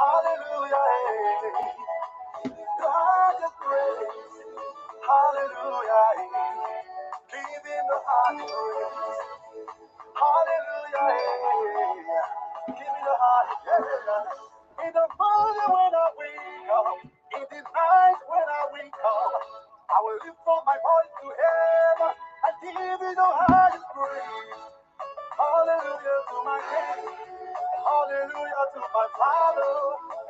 Hallelujah, God is great. Hallelujah, give him the highest praise. Hallelujah, give me the highest praise. In the morning when I wake up, in the night when I wake up, I will lift up my voice to heaven and give you the highest praise. Hallelujah to my King. Hallelujah to my Father.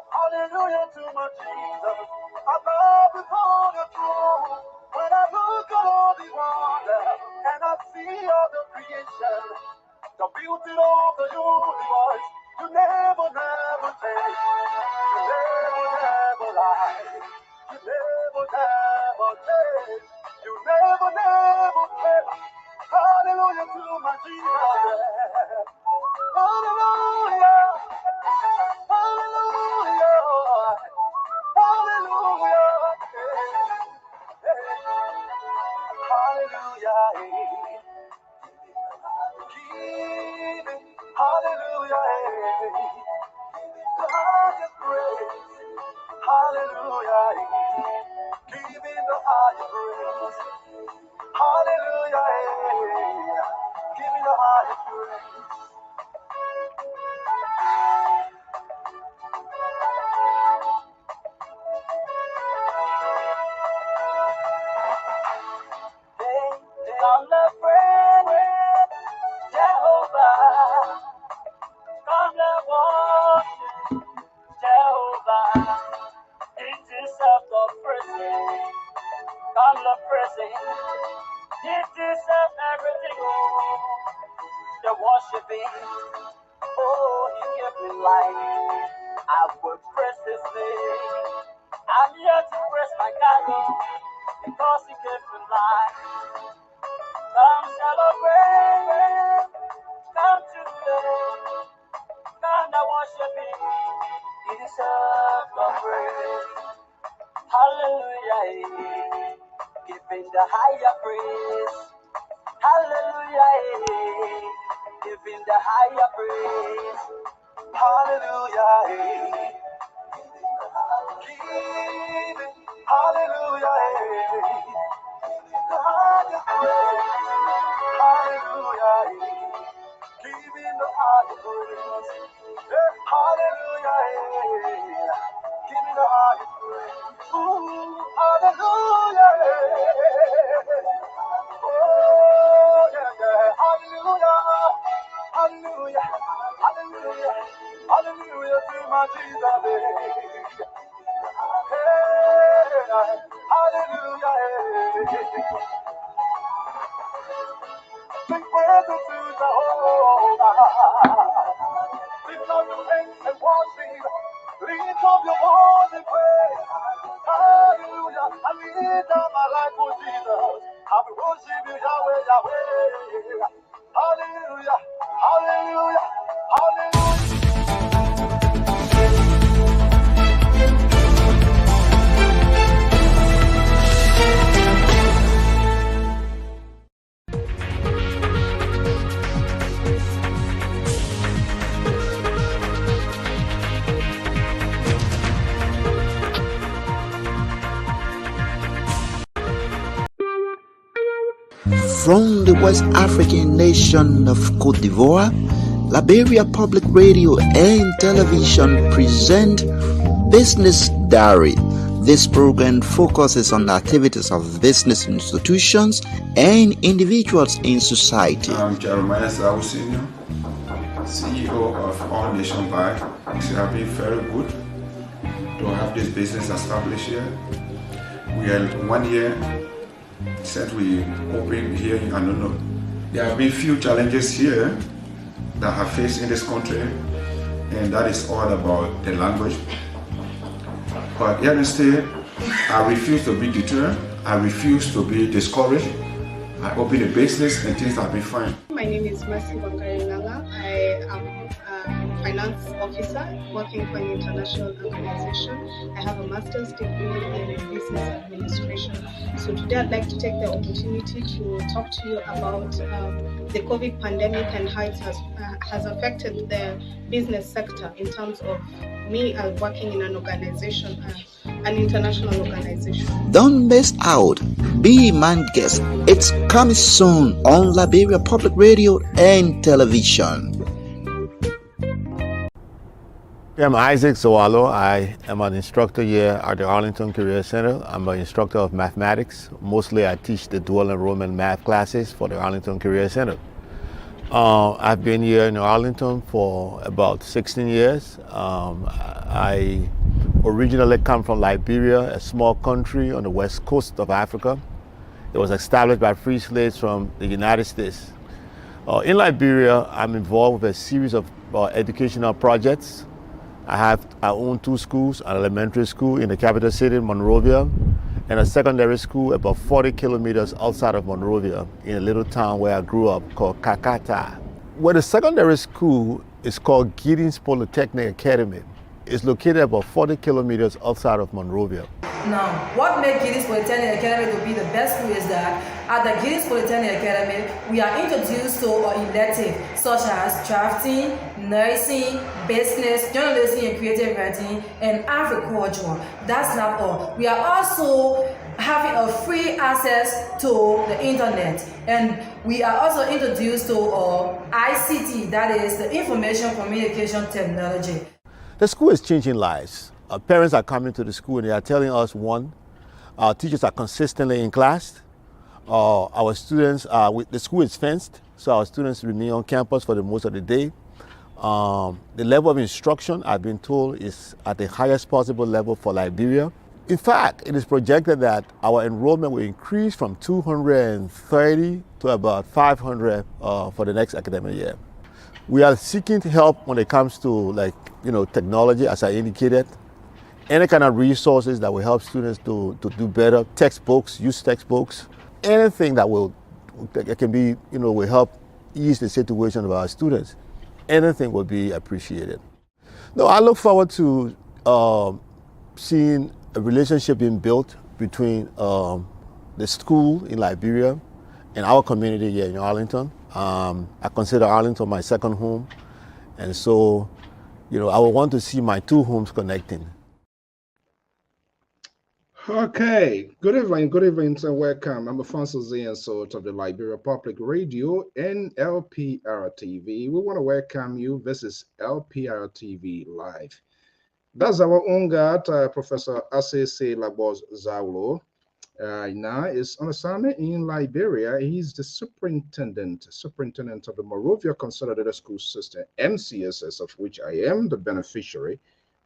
Hallelujah to my Jesus. I bow before the throne. When I look at all the wonder and I see all the creation, the beauty of the universe, you never, never change. You never, never lie. You never, never change. You never, never fail. Hallelujah to my Jesus. Hallelujah. Hallelujah. Hallelujah. Hallelujah. Give it. Hallelujah. God is great. Hallelujah. Give him the highest praise. Hallelujah. Give him the highest praise. Come the praise, Jehovah. Come the worship, Jehovah. It is the praise. Come the praise. It deserves everything. Oh, the worshiping. Oh, he gave me life. I will praise his name. I'm here to praise my God because he gave me life. Come celebrate. Come today. Come to worship him. He deserves the praise. Hallelujah. Giving the higher praise. Hallelujah. Giving the higher praise. Hallelujah. Give it. Hallelujah. The highest praise. Hallelujah. Give him the highest praise. Hallelujah. Give me the highest praise. Ooh, hallelujah. Oh, yeah, yeah. Hallelujah. Hallelujah. Hallelujah. Hallelujah to my Jesus. Hey, hallelujah. Sing praises to Jehovah. Lift up your hands and worship. Lift up your voice and pray. Hallelujah. I lift up my life for Jesus. I will worship you, Yahweh, Yahweh. Hallelujah. Hallelujah. Hallelujah. From the West African nation of Côte d'Ivoire, Liberia Public Radio and Television present Business Diary. This program focuses on the activities of business institutions and individuals in society. I'm Jeremiah Zawu Senior, CEO of All Nation Bank. It has been very good to have this business established here. We are 1 year since we opened here in Anono. There have been few challenges here that have faced in this country, and that is all about the language. But here instead, I refuse to be deterred. I refuse to be discouraged. I open a business and things have been fine. My name is Mercy Bakari Langa. I am finance officer working for an international organization. I have a master's degree in business administration. So today I'd like to take the opportunity to talk to you about the COVID pandemic and how it has affected the business sector in terms of me working in an organization, an international organization. Don't miss out. Be my guest. It's coming soon on Liberia Public Radio and Television. I'm Isaac Zawalo. I am an instructor here at the Arlington Career Center. I'm an instructor of mathematics. Mostly I teach the dual enrollment math classes for the Arlington Career Center. I've been here in Arlington for about 16 years. I originally come from Liberia, a small country on the west coast of Africa. It was established by free slaves from the United States. In Liberia, I'm involved with a series of educational projects. I own 2 schools, an elementary school in the capital city, Monrovia, and a secondary school about 40 kilometers outside of Monrovia in a little town where I grew up called Kakata. Well, the secondary school is called Giddings Polytechnic Academy. It's located about 40 kilometers outside of Monrovia. Now, what makes Giddings Polytechnic Academy to be the best school is that at the Giddings Polytechnic Academy, we are introduced to electives such as drafting, nursing, business, journalism and creative writing, and agriculture. That's not all. We are also having a free access to the internet, and we are also introduced to ICT, that is the information communication technology. The school is changing lives. Our parents are coming to the school and they are telling us, one, our teachers are consistently in class. Our students, the school is fenced, so our students remain on campus for the most of the day. The level of instruction, I've been told, is at the highest possible level for Liberia. In fact, it is projected that our enrollment will increase from 230 to about 500 for the next academic year. We are seeking help when it comes to technology, as I indicated. Any kind of resources that will help students to do better, textbooks, use textbooks, anything that will help ease the situation of our students. Anything will be appreciated. No, I look forward to seeing a relationship being built between the school in Liberia and our community here in Arlington. I consider Arlington my second home, and so I would want to see my 2 homes connecting. Okay, good evening and welcome. I'm Afonso Ziansot of the Liberia Public Radio and Lpr-Tv. We want to welcome you. This is Lpr-Tv Live. That's our own guy, Professor Asese Labos Zawlo. Now is on assignment in Liberia. He's the superintendent of the Monrovia Consolidated School System, MCSS, of which I am the beneficiary.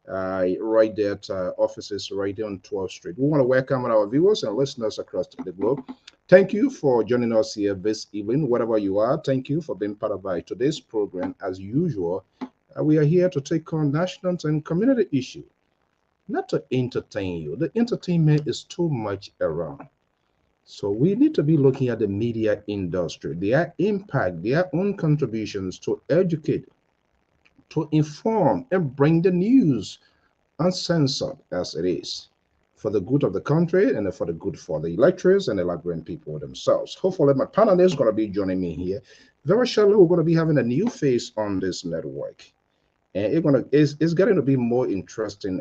Right there at offices right there on 12th Street. We want to welcome our viewers and listeners across the globe. Thank you for joining us here this evening, wherever you are. Thank you for being part of today's program. As usual, we are here to take on national and community issues, not to entertain you. The entertainment is too much around. So we need to be looking at the media industry, their impact, their own contributions to educate, to inform and bring the news uncensored as it is, for the good of the country and for the good for the electors and the Liberian people themselves. Hopefully my panelists are going to be joining me here. Very shortly, we're going to be having a new face on this network. And it's getting to be more interesting.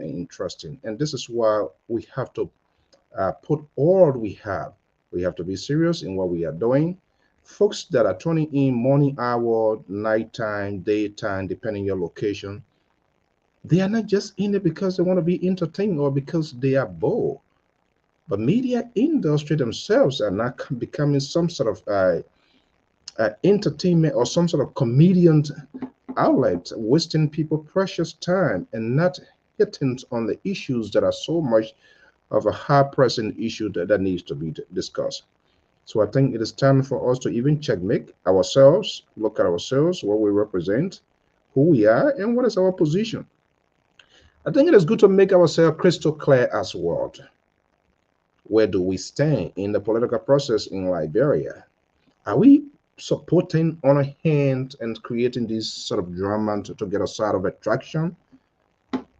And this is why we have to put all we have. We have to be serious in what we are doing. Folks that are tuning in morning hour, nighttime, daytime, depending on your location, they are not just in it because they want to be entertained or because they are bored. But media industry themselves are not becoming some sort of entertainment or some sort of comedian outlet, wasting people precious time and not hitting on the issues that are so much of a high-pressing issue that needs to be discussed. So I think it is time for us to even checkmate ourselves, look at ourselves, what we represent, who we are, and what is our position. I think it is good to make ourselves crystal clear as well. Where do we stand in the political process in Liberia? Are we supporting on a hand and creating this sort of drama to get a side of attraction?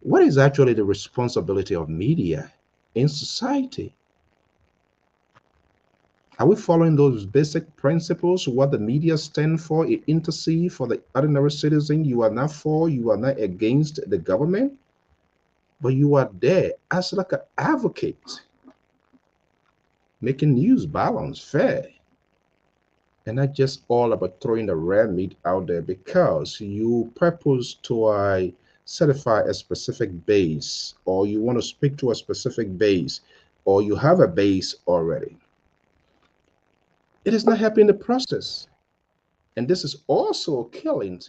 What is actually the responsibility of media in society? Are we following those basic principles? What the media stand for? It intercede for the ordinary citizen. You are not for, you are not against the government, but you are there as like an advocate, making news balanced, fair, and not just all about throwing the red meat out there because you purpose to certify a specific base, or you want to speak to a specific base, or you have a base already. It is not helping the process. And this is also killing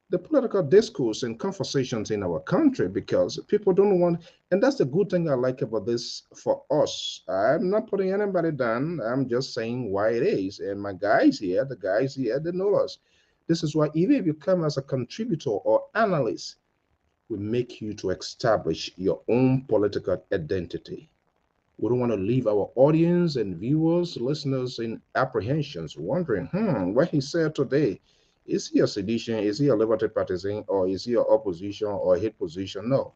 the political discourse and conversations in our country because people don't want, and that's the good thing I like about this for us. I'm not putting anybody down. I'm just saying why it is. And my guys here, the guys here, they know us. This is why even if you come as a contributor or analyst, we make you to establish your own political identity. We don't want to leave our audience and viewers, listeners in apprehensions, wondering, what he said today, is he a sedition? Is he a liberty partisan? Or is he an opposition or a hate position? No.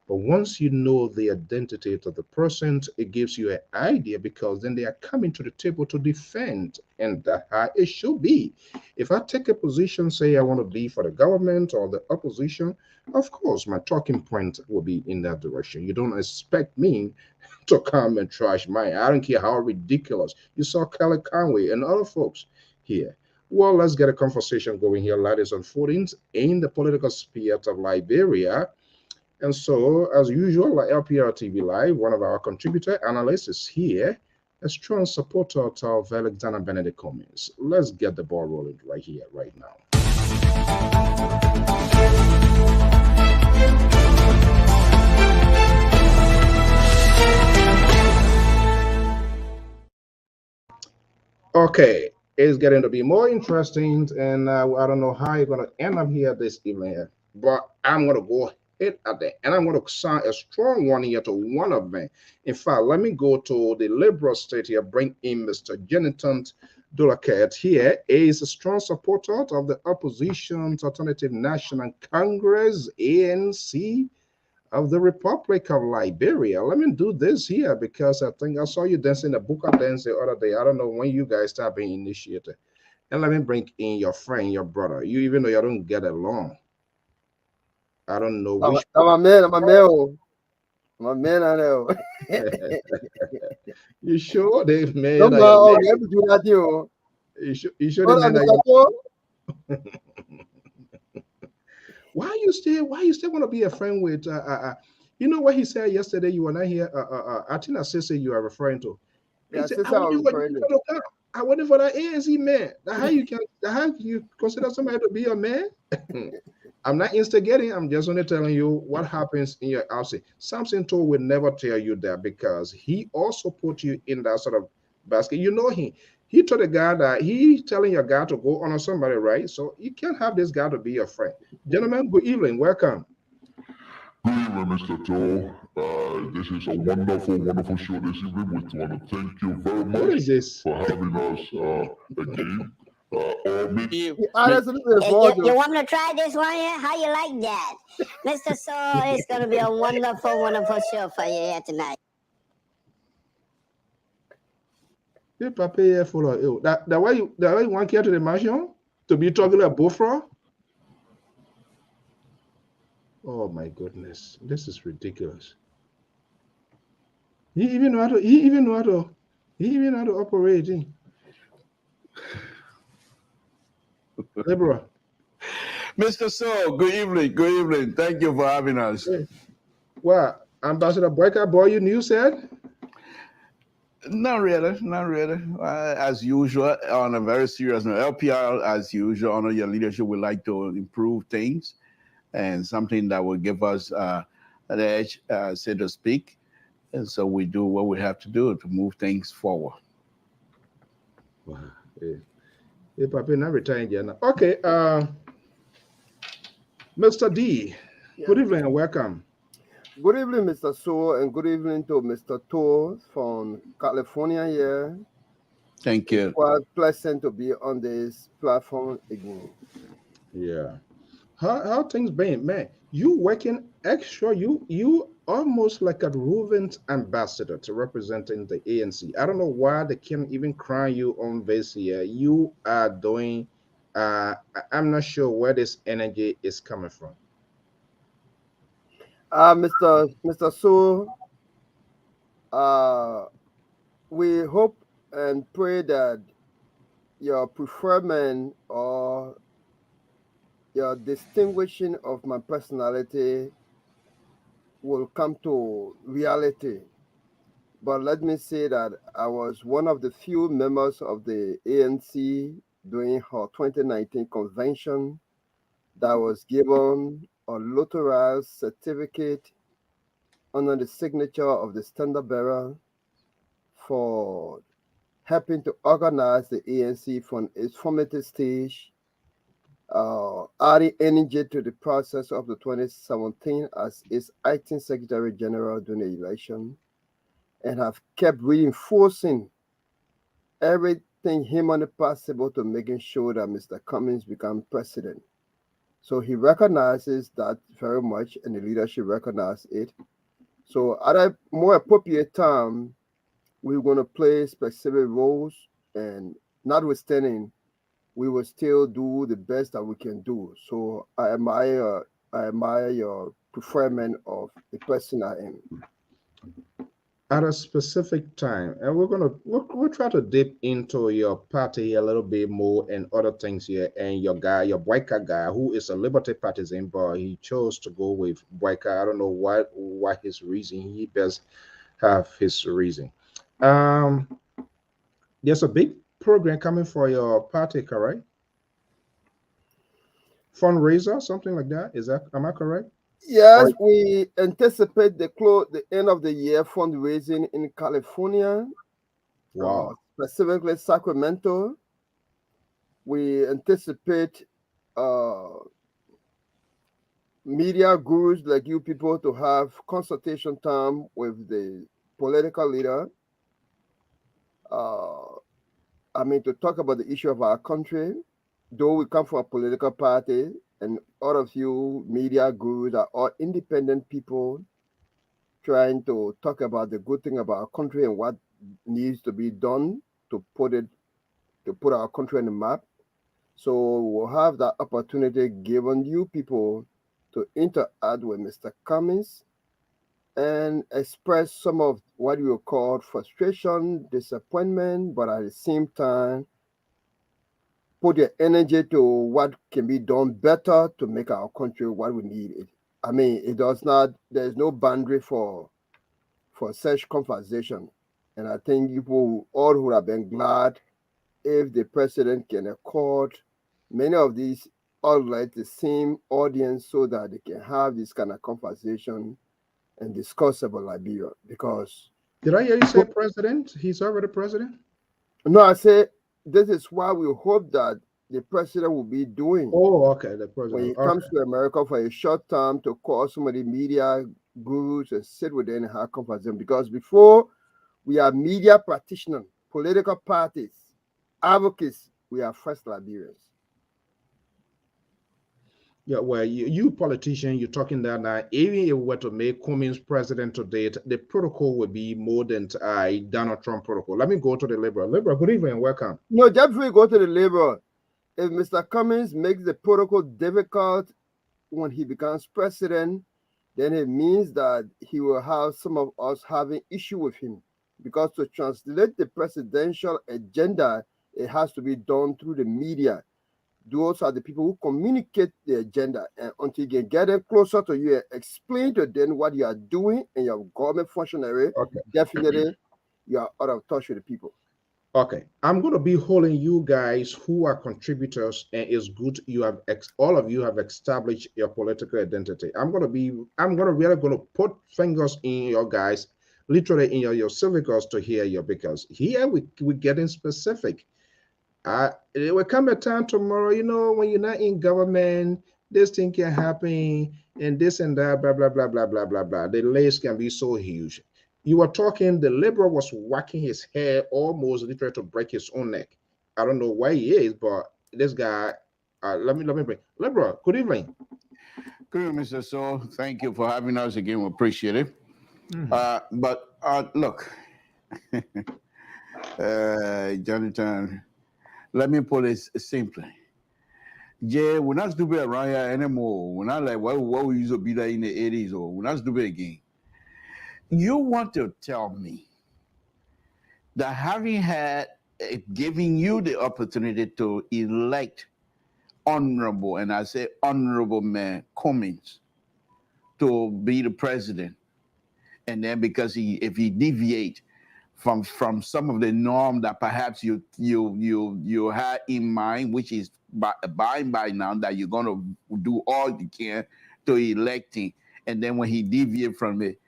But once you know the identity of the person, it gives you an idea because then they are coming to the table to defend, and that's how it should be. If I take a position, say I want to be for the government or the opposition, of course, my talking point will be in that direction. You don't expect me to come and trash mine. I don't care how ridiculous. You saw Kelly Conway and other folks here. Well, let's get a conversation going here, ladies and footings, in the political sphere of Liberia. And so, as usual, like Lpr-Tv Live, one of our contributor analysts is here, a strong supporter of Alexander Benedict Cummings. Let's get the ball rolling right here, right now. Okay, it's getting to be more interesting, and I don't know how you're going to end up here this evening, but I'm going to go hit at that, and I'm going to sign a strong one here to one of them. In fact, let me go to the Liberal state here, bring in Mr. Jonathan Dulaket here. He is a strong supporter of the opposition's Alternative National Congress, ANC, of the Republic of Liberia. Let me do this here because I think I saw you dancing the Buka dance the other day. I don't know when you guys start being initiated. And let me bring in your friend, your brother. You, even though you don't get along, I don't know which. I'm a man. I'm a man. I know. You sure they man? Don't go. You have to do that, you. You sure they man? Why you still want to be a friend with? You know what he said yesterday? You were not here. I think I said you are referring to. Yeah, said, I waiting for that ANC man. How you consider somebody to be a man? I'm not instigating. I'm just only telling you what happens in your house. Samson Toll will never tell you that because he also put you in that sort of basket. You know he told a guy that he telling your guy to go on somebody, right? So you can't have this guy to be your friend. Gentlemen, good evening. Welcome. Good evening, Mr. Toll. This is a wonderful show this evening. We want to thank you very much for having us again. You want me to try this one here? How you like that? Mr. Saul, it's going to be a wonderful show for you here tonight. Hey, Papa, follow that why you want here to the mansion to be talking about Bofra? Oh my goodness, this is ridiculous. He even know how to operate. Libera. Mr. So, good evening. Thank you for having us. Well, Ambassador Boyka, boy, you said? Not really. As usual, on a very serious note, LPR, as usual, under your leadership, would like to improve things and something that will give us an edge, so to speak. And so we do what we have to do to move things forward. Wow. Yeah, Papa, not retiring yet. Okay, Mr. D, good evening and welcome. Good evening, Mr. So, and good evening to Mr. Toll from California here. Thank you. It was pleasant to be on this platform again. Yeah. How things been, man? You working extra? You almost like a roving ambassador to representing the ANC. I don't know why they can't even crown you on this year. You are doing. I'm not sure where this energy is coming from. Mr. So, we hope and pray that your preferment or your distinguishing of my personality will come to reality. But let me say that I was one of the few members of the ANC during her 2019 convention that was given a notarized certificate under the signature of the standard bearer for helping to organize the ANC from its formative stage, adding energy to the process of the 2017 as its acting Secretary General during the election, and have kept reinforcing everything humanly possible to making sure that Mr. Cummings become president. So he recognizes that very much, and the leadership recognizes it. So at a more appropriate time, we're going to play specific roles, and notwithstanding, we will still do the best that we can do. So I admire your preferment of the person I am. At a specific time, and we'll try to dip into your party a little bit more and other things here, and your Boyka guy, who is a Liberty partisan, but he chose to go with Boyka. I don't know what his reason. He does have his reason. There's a big program coming for your party, correct? Fundraiser, something like that. Am I correct? Yes, we anticipate the end of the year fundraising in California. Wow. Specifically Sacramento. We anticipate media gurus like you people to have consultation time with the political leader. To talk about the issue of our country. Though we come from a political party, and all of you media gurus are all independent people trying to talk about the good thing about our country and what needs to be done to put our country on the map. So we'll have that opportunity given you people to interact with Mr. Cummings and express some of what you call frustration, disappointment, but at the same time, put your energy to what can be done better to make our country what we need it. There's no boundary for such conversation. And I think people all would have been glad if the president can accord many of these all like the same audience so that they can have this kind of conversation and discuss about Liberia. Because did I hear you say president? He's already president? No, I say this is why we hope that the president will be doing. Oh, okay, the president. When he comes to America for a short time to call some of the media gurus and sit with them and have conversation. Because before we are media practitioners, political parties, advocates, we are first Liberians. Yeah, well, you politician, you're talking that now. Even if we were to make Cummings president today, the protocol would be more than Donald Trump protocol. Let me go to the Liberal. Liberal, good evening, welcome. No, just before we go to the Liberal, if Mr. Cummings makes the protocol difficult when he becomes president, then it means that he will have some of us having issue with him. Because to translate the presidential agenda, it has to be done through the media. Those are the people who communicate the agenda, and until you get them closer to you and explain to them what you are doing and your government functionary, definitely you are out of touch with the people. Okay, I'm going to be holding you guys who are contributors, and it's good you have all of you have established your political identity. I'm really going to put fingers in your guys, literally in your cervicals to hear you, because here we're getting specific. It will come a time tomorrow, when you're not in government, this thing can happen and this and that, blah, blah, blah, blah, blah, blah, blah. The list can be so huge. You were talking, the liberal was whacking his hair, almost literally to break his own neck. I don't know why he is, but this guy, let me bring liberal. Good evening. Good evening, Mr. So. Thank you for having us again. We appreciate it. But look, Jonathan, let me put it simply. Yeah, we're not stupid around here anymore. We're not like what we used to be there in the 80s, or we're not stupid again. You want to tell me that giving you the opportunity to elect honorable, and I say honorable man Cummings to be the president, and then because if he deviate from some of the norm that perhaps you had in mind, which is by now that you're going to do all you can to elect him, and then when he deviate from it,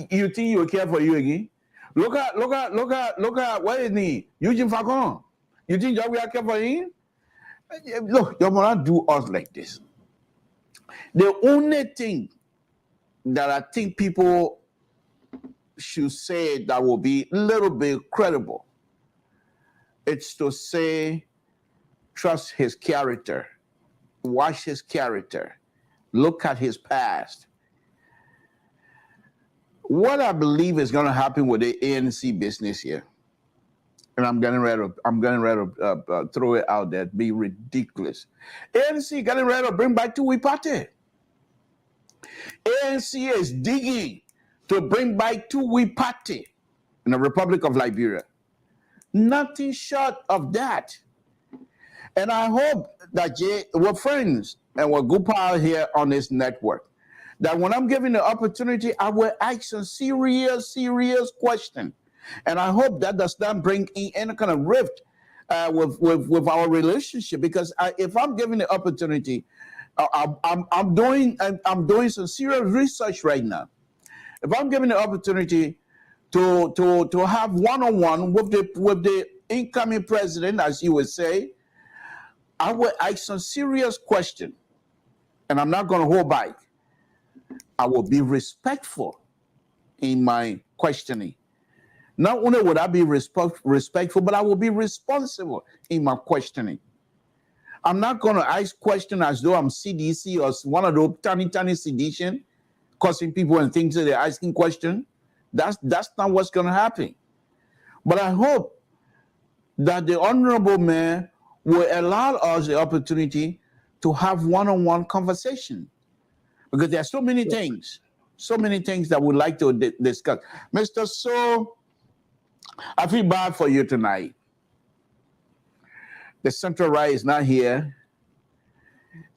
you think he'll care for you again? Look at what is he? Eugene Falcon. You think that we are care for him? Look, you want to do us like this. The only thing that I think people should say that will be a little bit credible, it's to say, trust his character, watch his character, look at his past. What I believe is going to happen with the ANC business here, and I'm getting ready to throw it out there, be ridiculous. ANC getting ready to bring back two-way party. ANC is digging to bring back two-way party in the Republic of Liberia. Nothing short of that. And I hope that we're friends and we're good pals here on this network, that when I'm given the opportunity, I will ask some serious question. And I hope that does not bring in any kind of rift with our relationship, because if I'm given the opportunity, I'm doing some serious research right now. If I'm given the opportunity to have one-on-one with the incoming president, as you would say, I will ask some serious question, and I'm not going to hold back. I will be respectful in my questioning. Not only would I be respectful, but I will be responsible in my questioning. I'm not going to ask questions as though I'm CDC or one of those tiny sedition, causing people and things that they're asking questions. That's not what's going to happen. But I hope that the honorable man will allow us the opportunity to have one-on-one conversation, because there are so many things that we'd like to discuss. Mr. So, I feel bad for you tonight. The Central Right is not here,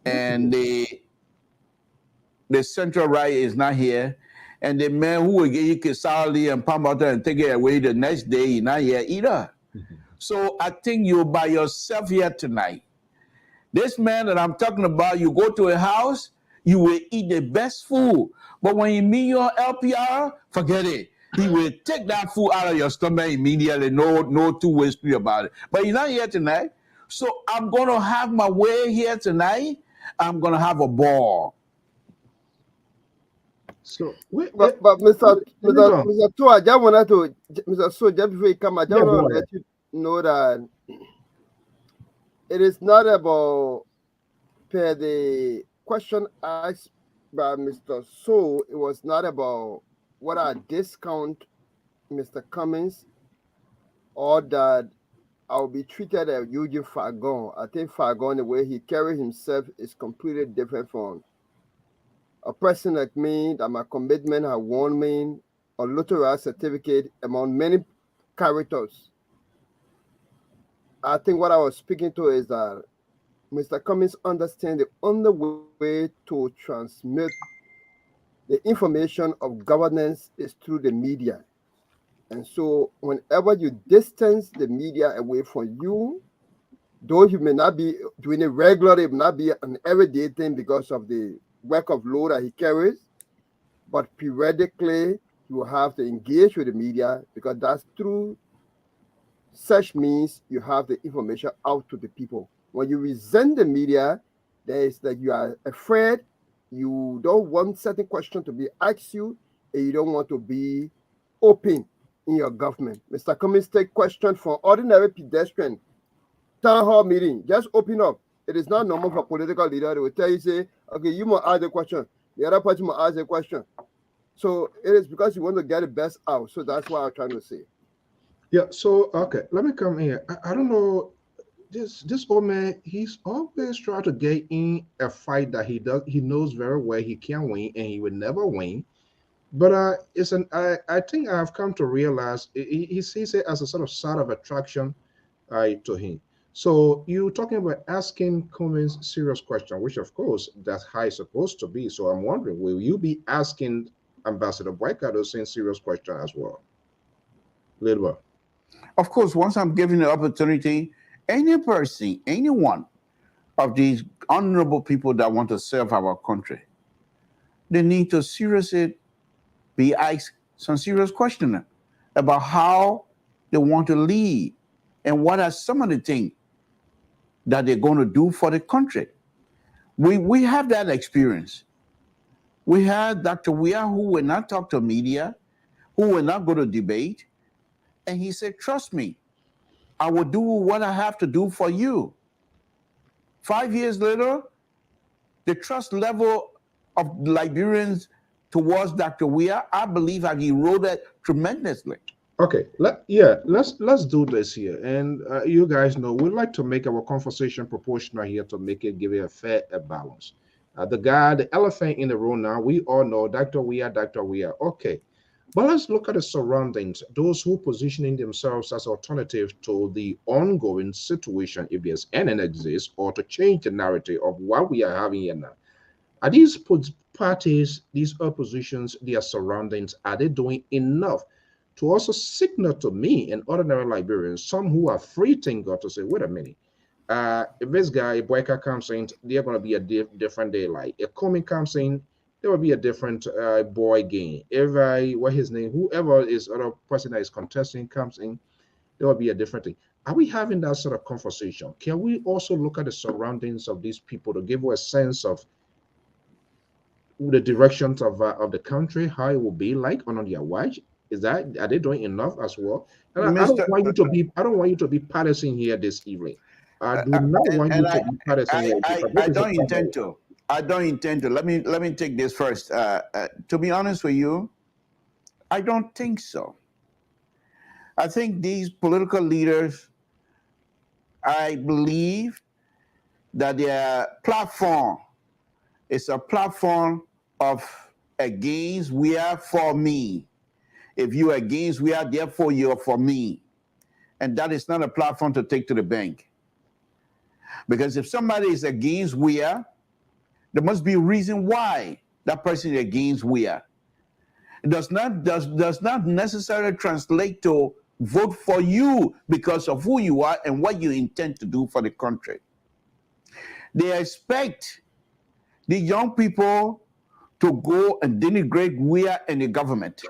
and the Central Right is not here, and the man who will give you Kisali and Pambata and take it away the next day is not here either. So I think you're by yourself here tonight. This man that I'm talking about, you go to a house, you will eat the best food. But when you meet your LPR, forget it. He will take that food out of your stomach immediately. No two ways about it. But he's not here tonight. So I'm going to have my way here tonight. I'm going to have a ball. So, but Mr. So, I just wanted to, Mr. So, just before you come, I just want to let you know that it is not about per the question asked by Mr. So. It was not about what I discount Mr. Cummings or that I'll be treated as Eugene Fagon. I think Fagon, the way he carries himself, is completely different from a person like me, that my commitment has won me a lottery certificate among many characters. I think what I was speaking to is that Mr. Cummings understands the only way to transmit the information of governance is through the media. And so whenever you distance the media away from you, though you may not be doing it regularly, it may not be an everyday thing because of the work of load that he carries, but periodically you have to engage with the media, because that's through such means you have the information out to the people. When you resent the media, there is that you are afraid, you don't want certain questions to be asked you, and you don't want to be open in your government. Mr. Cummings, take question from ordinary pedestrian. Town hall meeting, just open up. It is not normal for political leader. They will tell you, say, okay, you must ask a question. The other person must ask a question. So it is because you want to get the best out. So that's what I'm trying to say. Yeah, so okay, let me come here. I don't know. This old man, he's always trying to get in a fight that he knows very well he can't win and he will never win. But I think I've come to realize he sees it as a sort of attraction to him. So you talking about asking Cummins serious question, which of course that's how it's supposed to be. So I'm wondering, will you be asking Ambassador Boycott those same serious question as well? Little. Of course, once I'm given the opportunity, any person, anyone of these honorable people that want to serve our country, they need to seriously be asked some serious questions about how they want to lead and what are some of the things that they're going to do for the country. We have that experience. We had Dr. Weah, who will not talk to media, who will not go to debate, and he said, trust me, I will do what I have to do for you. 5 years later, the trust level of Liberians towards Dr. Weah, I believe, have eroded tremendously. Okay, let's do this here, and you guys know we like to make our conversation proportional here to make it give it a fair balance. The elephant in the room now, we all know Dr. Weah. Okay, but let's look at the surroundings. Those who positioning themselves as alternative to the ongoing situation, if there's any exists, or to change the narrative of what we are having here now. Are these parties, these oppositions, their surroundings, are they doing enough to also signal to me and ordinary Liberians, some who are free thinker, to say, wait a minute, if this guy, Boyka, comes in, they're going to be a different daylight. If Comey comes in, there will be a different boy game. If what his name, whoever is other person that is contesting comes in, there will be a different thing. Are we having that sort of conversation? Can we also look at the surroundings of these people to give us a sense of the directions of the country, how it will be like on their watch? Are they doing enough as well? And I don't want you to be partisan here this evening. I do not want you to be partisan here. I don't intend to. I don't intend to. Let me take this first. To be honest with you, I don't think so. I think these political leaders, I believe that their platform is a platform of against, we are for me. If you are against, we are therefore you're for me. And that is not a platform to take to the bank. Because if somebody is against we are, there must be a reason why that person is against we are. It does not necessarily translate to vote for you because of who you are and what you intend to do for the country. They expect the young people to go and denigrate we are and the government.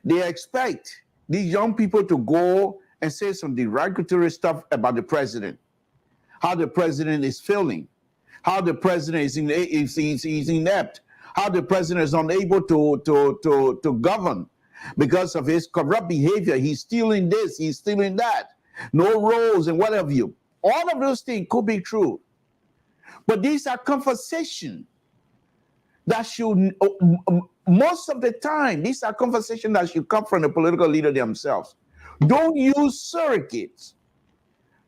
They expect these young people to go and say some derogatory stuff about the president, how the president is failing, how the president is inept, how the president is unable to govern because of his corrupt behavior. He's stealing this, he's stealing that, no roles and what have you. All of those things could be true. But these are conversations that should, most of the time, these are conversations that should come from the political leader themselves. Don't use surrogates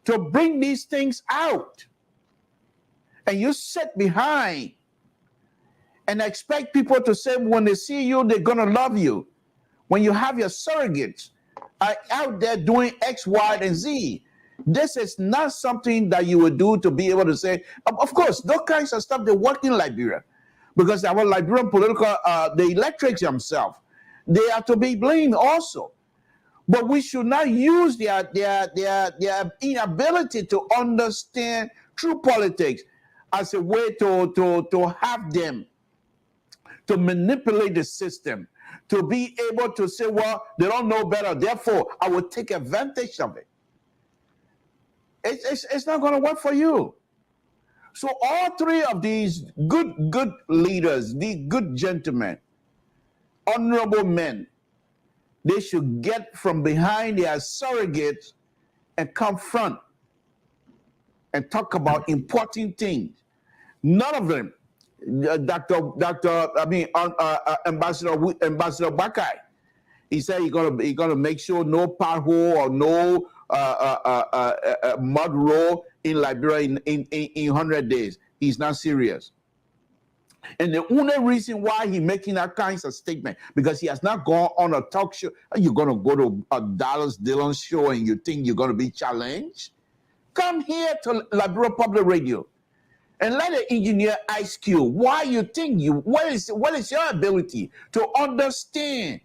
to bring these things out. And you sit behind and expect people to say, when they see you, they're going to love you. When you have your surrogates out there doing X, Y, and Z, this is not something that you would do to be able to say, of course, those kinds of stuff, they work in Liberia. Because our Liberian political, the electorates themselves, they are to be blamed also. But we should not use their inability to understand true politics as a way to have them to manipulate the system, to be able to say, well, they don't know better, therefore I will take advantage of it. It's not going to work for you. So all three of these good leaders, these good gentlemen, honorable men, they should get from behind their surrogates and come front and talk about important things. None of them, Ambassador Bakai, he said he's gonna make sure no pothole or no mud row in Liberia in 100 days. He's not serious. And the only reason why he's making that kind of statement, because he has not gone on a talk show. Are you going to go to a Dallas Dillon show and you think you're going to be challenged? Come here to Liberia Public Radio and let the engineer ask you why you think what is your ability to understand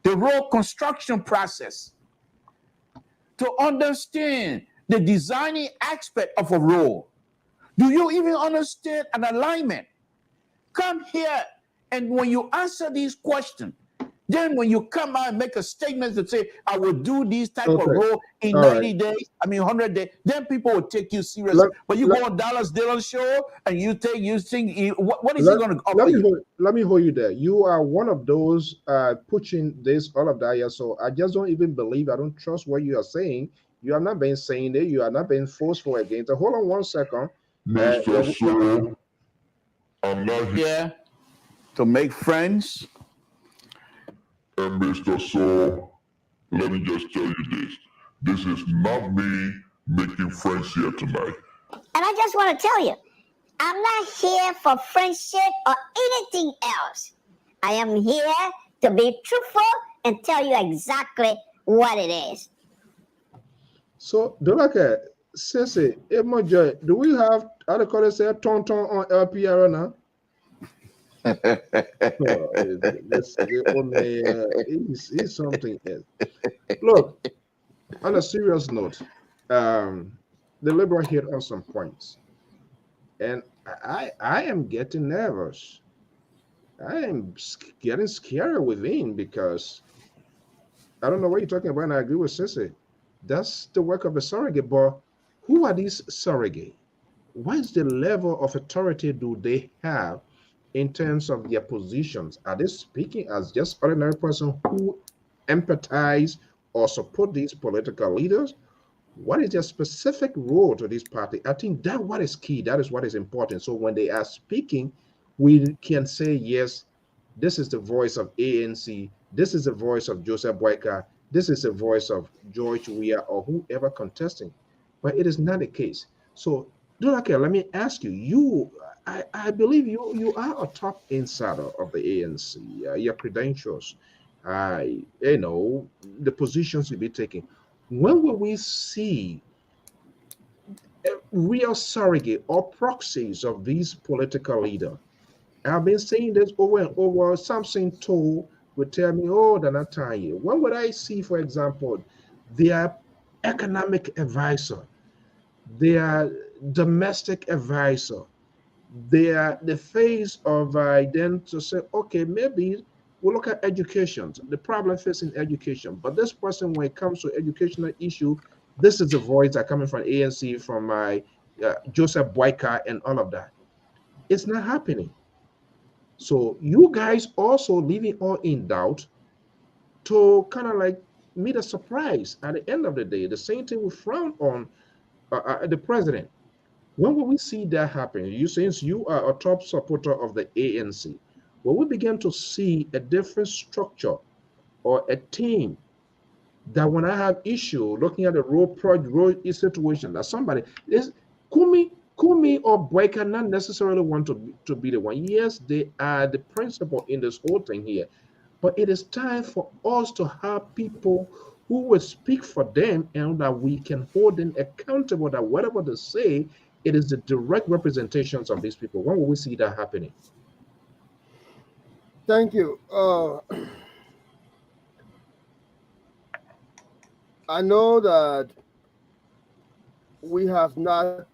the road construction process, to understand the designing aspect of a road. Do you even understand an alignment? Come here, and when you answer these questions, then when you come out and make a statement that say, I will do these type of role in 90 days, 100 days, then people will take you seriously. But you go on Dallas Dillon show and you think, what is he going to offer you? Let me hold you there. You are one of those pushing this, all of that here. So I just don't even believe, I don't trust what you are saying. You have not been saying it. You are not being forceful against it. Hold on one second. I'm not here to make friends. And Mr. So, let me just tell you this. This is not me making friends here tonight. And I just want to tell you, I'm not here for friendship or anything else. I am here to be truthful and tell you exactly what it is. So, Dolake, Sese, Emojoy, do we have, how do you call it, say, Tonton on LPR now? It's something else. Look, on a serious note, the Liberal hit on some points, and I am getting nervous. I am getting scared within because I don't know what you're talking about, and I agree with Sissy. That's the work of the surrogate, but who are these surrogates? What is the level of authority do they have in terms of their positions? Are they speaking as just ordinary person who empathize or support these political leaders? What is their specific role to this party? I think that what is key. That is what is important. So when they are speaking, we can say, yes, this is the voice of ANC. This is the voice of Joseph Boyka. This is the voice of George Weah or whoever contesting. But it is not the case. So, Dolake, let me ask you, I believe you are a top insider of the ANC. Your credentials, the positions you'll be taking. When will we see real surrogate or proxies of these political leaders? I've been saying this over and over. Something told would tell me, oh, they're not tired. When would I see, for example, their economic advisor, their domestic advisor, the phase of then to say, okay, maybe we'll look at education, the problem facing education. But this person, when it comes to educational issue, this is the voice that coming from ANC, from my Joseph Boyka and all of that. It's not happening. So you guys also leaving all in doubt to kind of like meet a surprise at the end of the day. The same thing we frown on the president. When will we see that happen? Since you are a top supporter of the ANC, will we begin to see a different structure or a team that when I have issue looking at the road situation, that somebody is Kumi or Boyka not necessarily want to be the one. Yes, they are the principal in this whole thing here, but it is time for us to have people who will speak for them and that we can hold them accountable, that whatever they say, it is the direct representations of these people. When will we see that happening? Thank you. I know that we have not.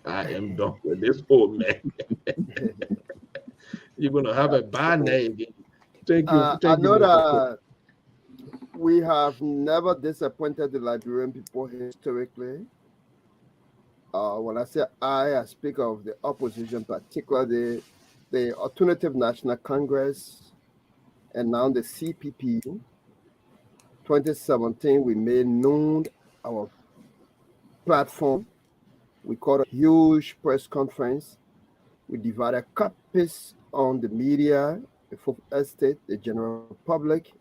I am done with this old man. You're going to have a bad name. I know that we have never disappointed the Liberian people historically. When I say I speak of the opposition, particularly the Alternative National Congress and now the CPP. 2017, we made known our platform. We called a huge press conference. We divided copies on the media, the folk estate, the general public,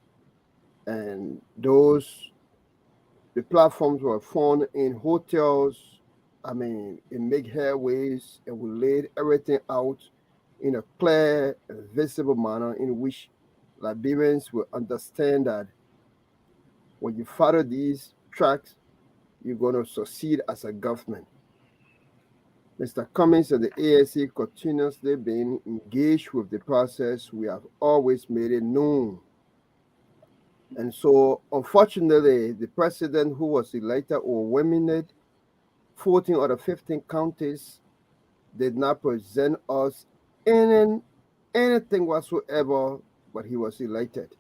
and the platforms were found in hotels. I mean, in big airways, and we laid everything out in a clear and visible manner in which Liberians will understand that when you follow these tracks, you're going to succeed as a government. Mr. Cummings and the ANC continuously been engaged with the process. We have always made it known. And so, unfortunately, the president who was elected overwhelmingly 14 out of 15 counties did not present us anything whatsoever, but he was elected.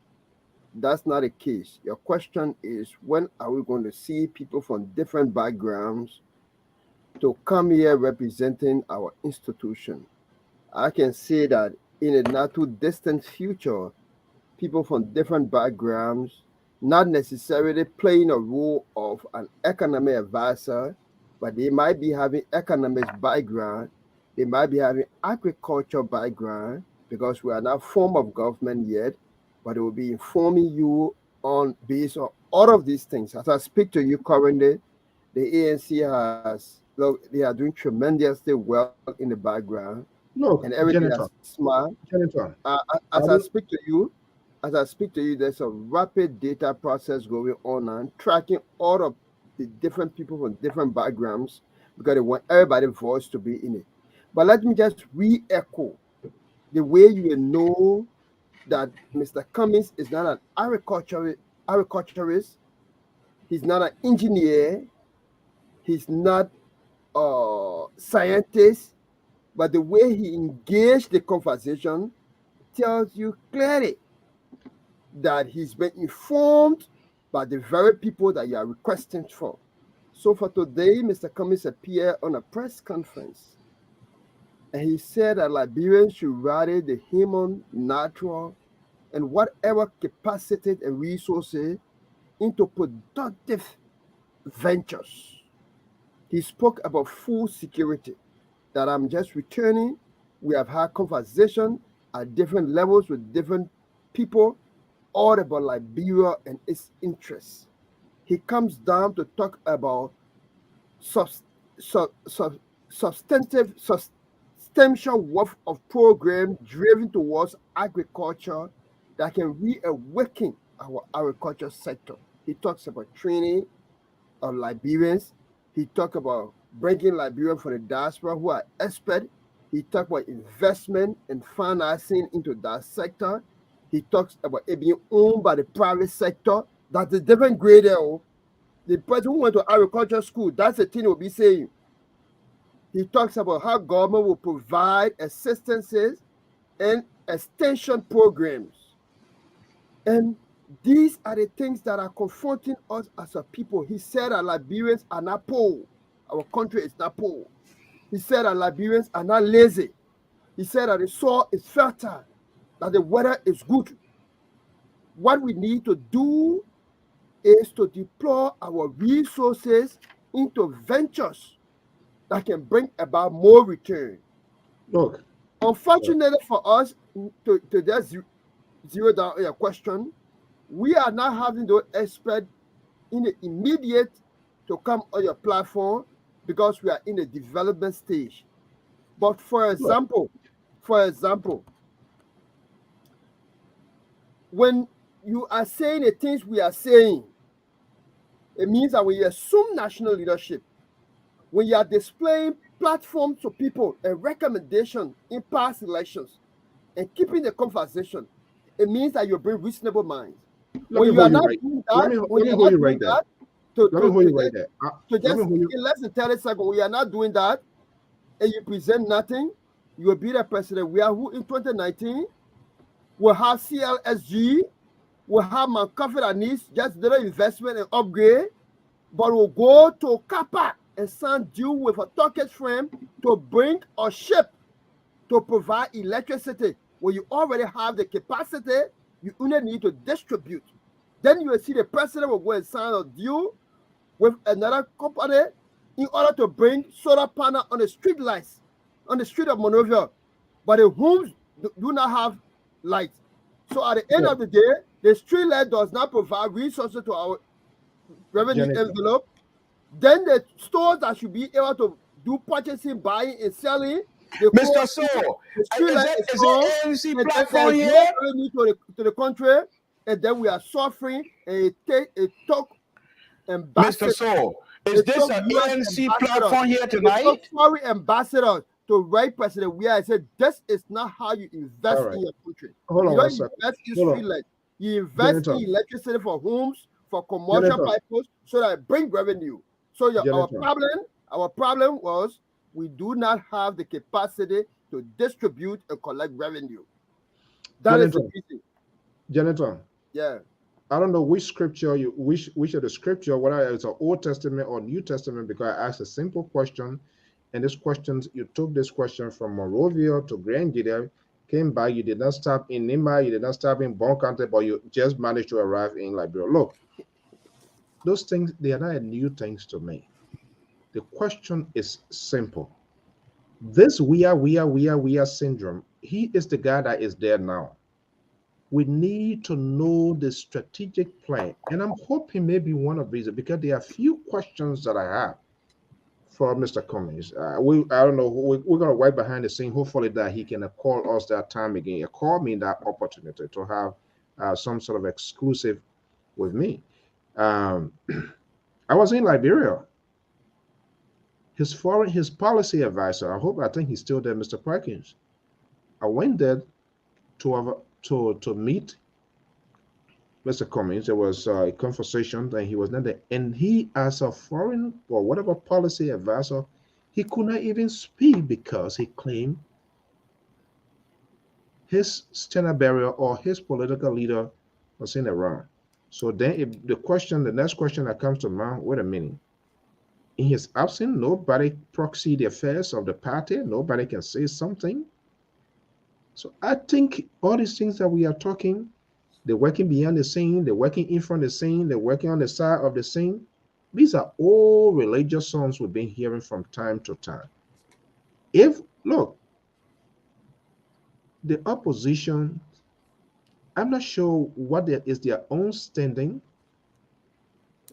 That's not the case. Your question is, when are we going to see people from different backgrounds to come here representing our institution? I can say that in a not too distant future, people from different backgrounds, not necessarily playing a role of an economic advisor, but they might be having economics background, they might be having agriculture background, because we are not form of government yet, but it will be informing you on based on all of these things. As I speak to you currently, the ANC they are doing tremendously well in the background, Look, and everything Jennifer, is smart. Jennifer, As I speak to you, there's a rapid data process going on and tracking all of the different people from different backgrounds because they want everybody's voice to be in it. But let me just re-echo the way you will know that Mr. Cummings is not an agriculturist, he's not an engineer, he's not a scientist, but the way he engaged the conversation tells you clearly that he's been informed by the very people that you are requesting for. So for today, Mr. Cummings appeared on a press conference, and he said that Liberians should rally the human, natural, and whatever capacity and resources into productive ventures. He spoke about food security, that I'm just returning. We have had conversation at different levels with different people, all about Liberia and its interests. He comes down to talk about substantial worth of program driven towards agriculture that can reawaken our agriculture sector. He talks about training of Liberians. He talks about bringing Liberians from the diaspora who are experts. He talks about investment and financing into that sector. He talks about it being owned by the private sector. That's a different grade. The person who went to agriculture school, that's the thing he'll be saying. He talks about how government will provide assistances and extension programs. And these are the things that are confronting us as a people. He said that Liberians are not poor. Our country is not poor. He said that Liberians are not lazy. He said that the soil is fertile, that the weather is good. What we need to do is to deploy our resources into ventures that can bring about more return. Look, unfortunately for us, to just zero down your question, we are not having those experts in the immediate to come on your platform because we are in the development stage. But for example, when you are saying the things we are saying, it means that when you assume national leadership, when you are displaying platforms to people and recommendation in past elections and keeping the conversation, it means that you bring reasonable minds. When you are not doing that, in less than 30 seconds, we are not doing that, and you present nothing, you will be the president. We are who in 2019 will have CLSG, will have Mancoffin that needs just little investment and upgrade, but will go to Kappa and sign deal with a Turkish firm to bring a ship to provide electricity when you already have the capacity you only need to distribute. Then you will see the president will go and sign a deal with another company in order to bring solar panel on the street lights, on the street of Monrovia. But the homes do not have lights. So at the end of the day, the street light does not provide resources to our revenue envelope. Then the stores that should be able to do purchasing, buying, and selling. Mr. So, is it ANC platform here? To the country, and then we are suffering. And it took Mr. So, is this an ANC platform here tonight? Sorry, ambassadors to right president. We are said this is not how you invest in your country. Hold on, you don't invest in street light. You invest in electricity for homes, for commercial purposes, so that it bring revenue. So our problem was we do not have the capacity to distribute and collect revenue. That is the reason. Janitor. Yeah. I don't know which scripture which of the scripture, whether it's an Old Testament or New Testament, because I asked a simple question, and this question, you took this question from Monrovia to Grand Gideon, came by, you did not stop in Nima, you did not stop in Bon County, but you just managed to arrive in Liberia. Look, those things, they are not new things to me. The question is simple. This we are syndrome, he is the guy that is there now. We need to know the strategic plan. And I'm hoping maybe one of these, because there are a few questions that I have for Mr. Cummings. I don't know, we're going to wait behind the scene, hopefully that he can call us that time again, call me that opportunity to have some sort of exclusive with me. I was in Liberia. His policy advisor, I think he's still there, Mr. Perkins. I went there to meet Mr. Cummings. There was a conversation, and he was not there. And he, as a foreign or whatever policy advisor, he could not even speak because he claimed his standard bearer or his political leader was in Iran. So then the next question that comes to mind, wait a minute. In his absence, nobody proxy the affairs of the party. Nobody can say something. So I think all these things that we are talking, they're working beyond the scene, they're working in front of the scene, they're working on the side of the scene. These are all religious songs we've been hearing from time to time. Look, the opposition, I'm not sure what is their own standing.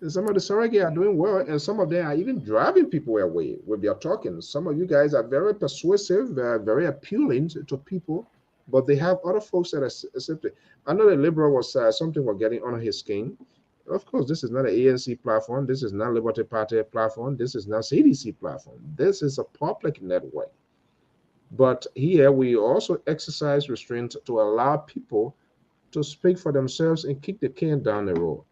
Some of the Saragi are doing well, and some of them are even driving people away when they are talking. Some of you guys are very persuasive, very appealing to people, but they have other folks that are accepted. I know the Liberal was something was getting under his skin. Of course, this is not an ANC platform. This is not Liberty Party platform. This is not CDC platform. This is a public network. But here we also exercise restraint to allow people to speak for themselves and kick the can down the road.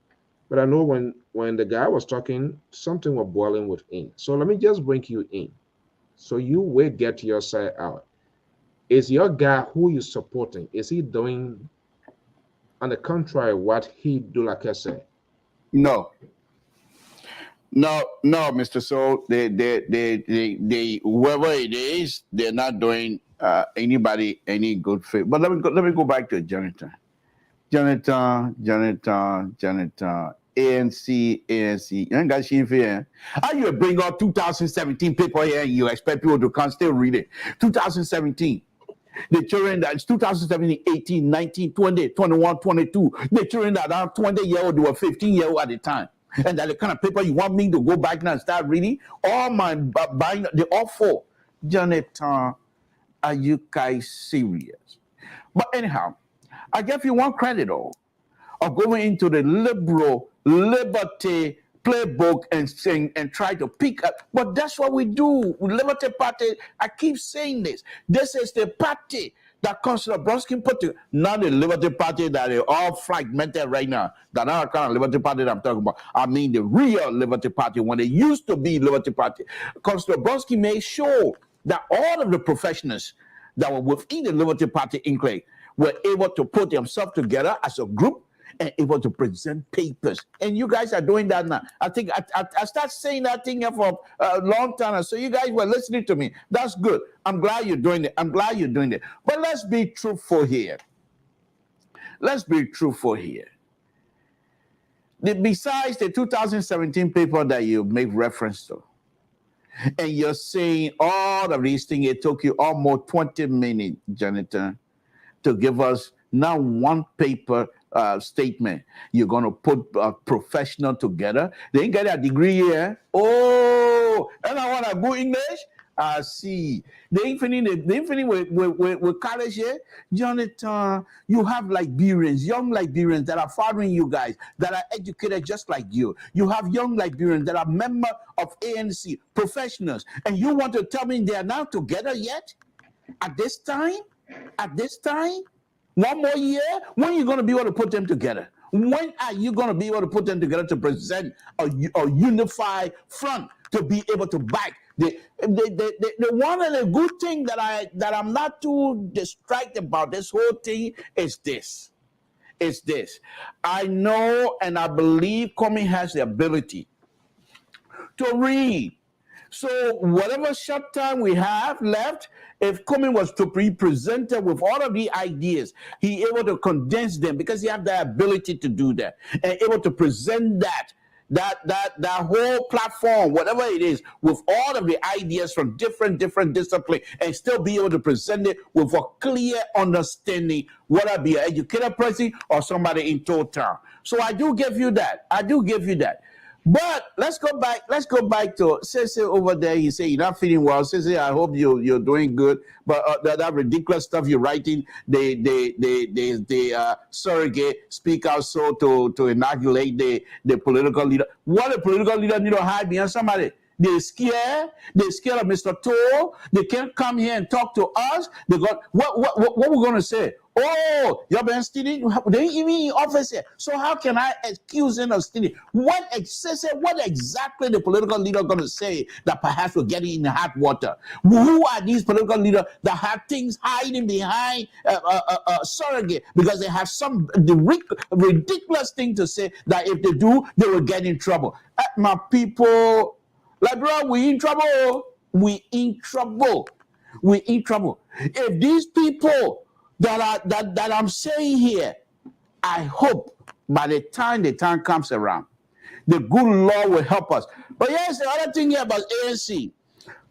But I know when the guy was talking, something was boiling within. So let me just bring you in. So you will get your side out. Is your guy who you're supporting, is he doing on the contrary what he do, like I said? No, Mr. So they whoever it is, they're not doing anybody any good favor. But let me go back to Jonathan, ANC. You ain't got shit here. How you bring up 2017 paper here and you expect people to come still read it? 2017. The children that's 2017, 18, 19, 20, 21, 22. The children that are 20-year-old, they were 15-year-old at the time. And that the kind of paper you want me to go back now and start reading? All my buying, they all four. Jonathan, are you guys serious? But anyhow, I give you one credit of going into the liberal liberty playbook and try to pick up. But that's what we do. Liberty Party, I keep saying this. This is the party that Councillor Bronsky put to, not the Liberty Party that are all fragmented right now. That are kind of Liberty Party that I'm talking about. I mean the real Liberty Party, when they used to be Liberty Party. Councillor Bronsky made sure that all of the professionals that were within the Liberty Party enclave were able to put themselves together as a group and able to present papers. And you guys are doing that now. I think I started saying that thing for a long time. So you guys were listening to me. That's good. I'm glad you're doing it. But let's be truthful here. let's be truthful here. Besides the 2017 paper that you make reference to, and you're saying all of these things, it took you almost 20 minutes, Jonathan, to give us now one paper statement. You're going to put a professional together. They ain't get a degree here. Oh, and I want to go English. I see. They ain't finished with college here. Jonathan, you have Liberians, young Liberians that are following you guys, that are educated just like you. You have young Liberians that are members of ANC, professionals, and you want to tell me they are not together yet? At this time? At this time? One more year? When are you going to be able to put them together? When are you going to be able to put them together to present a unified front to be able to back the one of the good thing that I'm not too distracted about this whole thing is this. It's this. I know and I believe Comey has the ability to read. So whatever short time we have left, if Comey was to be presented with all of the ideas, he able to condense them because he have the ability to do that and able to present that whole platform, whatever it is, with all of the ideas from different disciplines and still be able to present it with a clear understanding, whether it be an educated person or somebody in total. So I do give you that. But let's go back to Sese over there. You say you're not feeling well. Sese, I hope you're doing good. But that ridiculous stuff you're writing, the surrogate speak out so to inoculate the political leader. What a political leader need to hide behind somebody. They're scared of Mr. Toll. They can't come here and talk to us. They got what we're gonna say? Oh, you've been stealing. They ain't even in office here. So how can I accuse him of stealing? What exactly the political leader gonna say that perhaps will get in hot water? Who are these political leaders that have things hiding behind surrogate because they have some ridiculous thing to say that if they do, they will get in trouble? My people. Like, bro, we in trouble. If these people that I'm saying here, I hope by the time comes around, the good Lord will help us. But yes, the other thing here about ANC,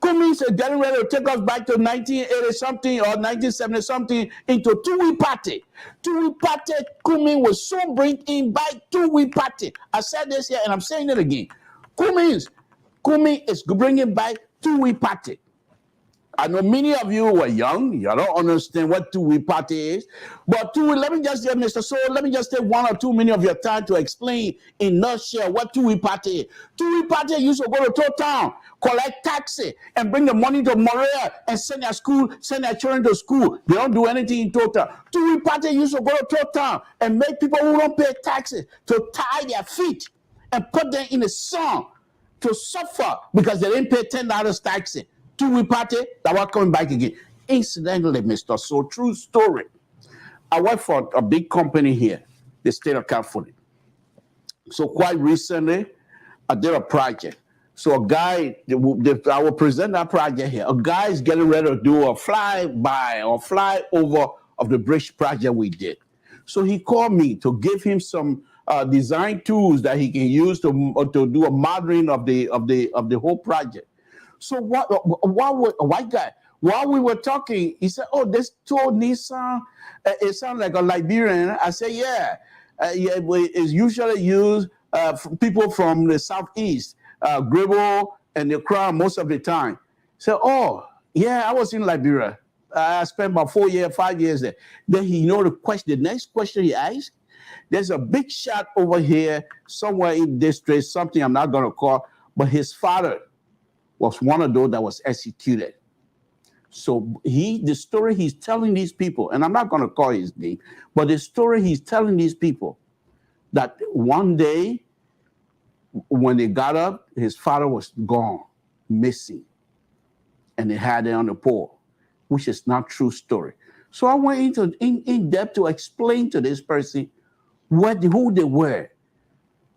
Comey is getting ready to take us back to 1980 something or 1970 something into two-way party. Two-way party, Comey will soon bring in back two-way party. I said this here and I'm saying it again. Comey is bringing back two-way party. I know many of you were young. You don't understand what two-way party is. But let me just say, Mr. Soul, let me just take 1 or 2 minutes of your time to explain in nutshell what two-way party is. Two-way party used to go to Toll Town, collect taxi, and bring the money to Morea and send their children to school. They don't do anything in Toll Town. Two-way party used to go to Toll Town and make people who don't pay taxes to tie their feet and put them in the sun to suffer because they didn't pay $10 taxi. Two-way party that were coming back again. Incidentally, Mr. So true story. I work for a big company here, the state of California. So quite recently, I did a project. So a guy, I will present that project here. A guy is getting ready to do a flyby or flyover of the bridge project we did. So he called me to give him some design tools that he can use to do a modeling of the whole project. So a white guy, while we were talking, he said, "Oh, this tool Nissan, it sounds like a Liberian." I said, "Yeah, it's usually used people from the southeast, Gribble and the Crown most of the time." So, "Oh, yeah, I was in Liberia. I spent about 5 years there." Then the next question he asked. There's a big shot over here somewhere in district, something I'm not going to call, but his father was one of those that was executed. So the story he's telling these people, and I'm not going to call his name, but the story he's telling these people that one day when they got up, his father was gone, missing, and they had it on the pole, which is not true story. So I went in depth to explain to this person who they were.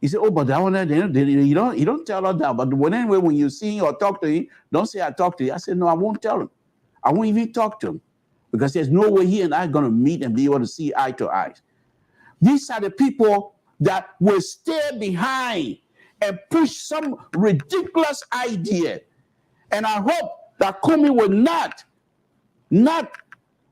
He said, "Oh, but that one, you don't tell us that. But when you see him or talk to him, don't say I talked to you." I said, "No, I won't tell him. I won't even talk to him because there's no way he and I are going to meet and be able to see eye to eye." These are the people that will stay behind and push some ridiculous idea. And I hope that Kumi will not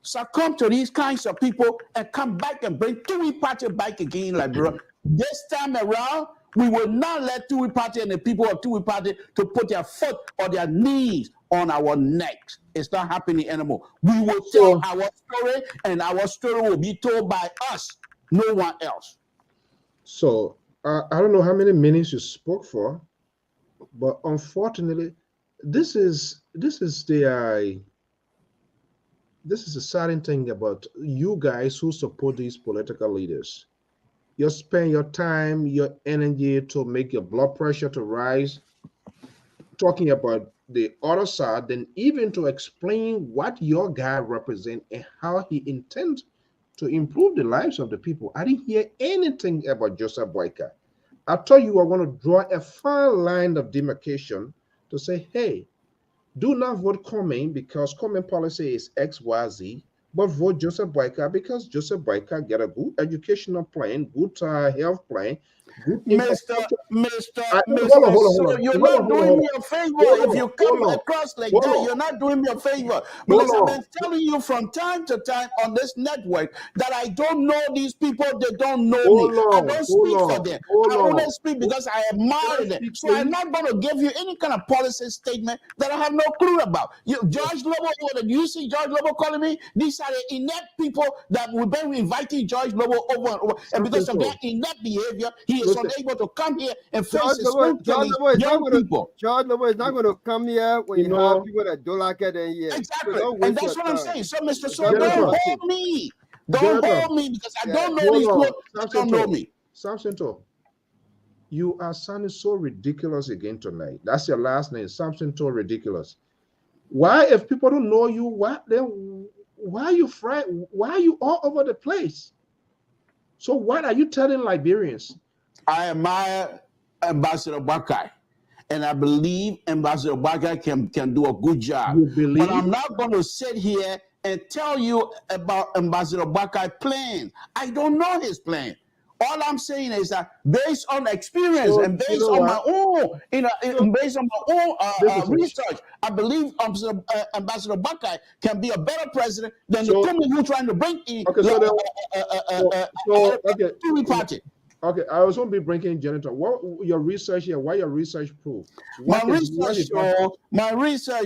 succumb to these kinds of people and come back and bring TUI Party back again, Liberia. This time around, we will not let TUI Party and the people of TUI Party to put their foot or their knees on our necks. It's not happening anymore. We will tell our story, and our story will be told by us, no one else. So I don't know how many minutes you spoke for, but unfortunately, this is the sadden thing about you guys who support these political leaders. You spend your time, your energy to make your blood pressure to rise, talking about the other side, then even to explain what your guy represents and how he intends to improve the lives of the people. I didn't hear anything about Joseph Boyka. I thought you were going to draw a fine line of demarcation to say, hey, do not vote Komen because Komen policy is XYZ, but vote Joseph Boyka because Joseph Boyka get a good educational plan, good health plan, good Mr. Hold on. You're not doing me a favor if you come across like that. You're not doing me a favor because I've been telling you from time to time on this network that I don't know these people. They don't know me. I don't speak for them. I only speak because I admire them. So I'm not going to give you any kind of policy statement that I have no clue about. George Lobo, you see George Lobo calling me? These are the inept people that we've been inviting George Lobo over and over. And because of their inept behavior, he is unable to come here and face his own young people. George Lobo is not going to come here when you have people that don't like it in here. Exactly. So and that's what I'm saying. So, Mr. So don't hold me. Don't hold me because I don't know these people. Don't know me. Samson, you are sounding so ridiculous again tonight. That's your last name, Samson. So ridiculous. Why, if people don't know you, why are you frightened? Why are you all over the place? So what are you telling Liberians? I admire Ambassador Bakai, and I believe Ambassador Bakai can do a good job. You believe? But I'm not going to sit here and tell you about Ambassador Bakai's plan. I don't know his plan. All I'm saying is that based on experience and based on my own, based on my own research, I believe Ambassador Bakai can be a better president than the Kumi who's trying to bring in the party. Okay, I was going to be bringing Janitor. What your research here? What your research proof? My research.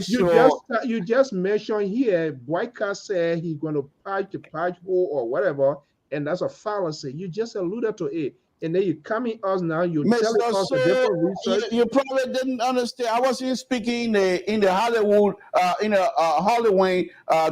You just mentioned here. Boyka said he's going to patch the patch hole or whatever, and that's a fallacy. You just alluded to it, and then you coming us now. You telling us a different research. You probably didn't understand. I wasn't speaking in the Hollywood Halloween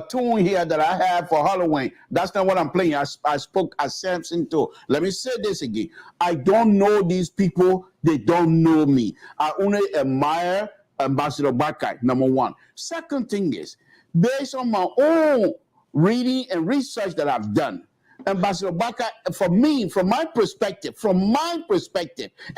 tune here that I have for Halloween. That's not what I'm playing. I spoke as Samson too. Let me say this again. I don't know these people. They don't know me. I only admire Ambassador Bakai, number one. Second thing is, based on my own reading and research that I've done, Ambassador Bakai, for me, from my perspective,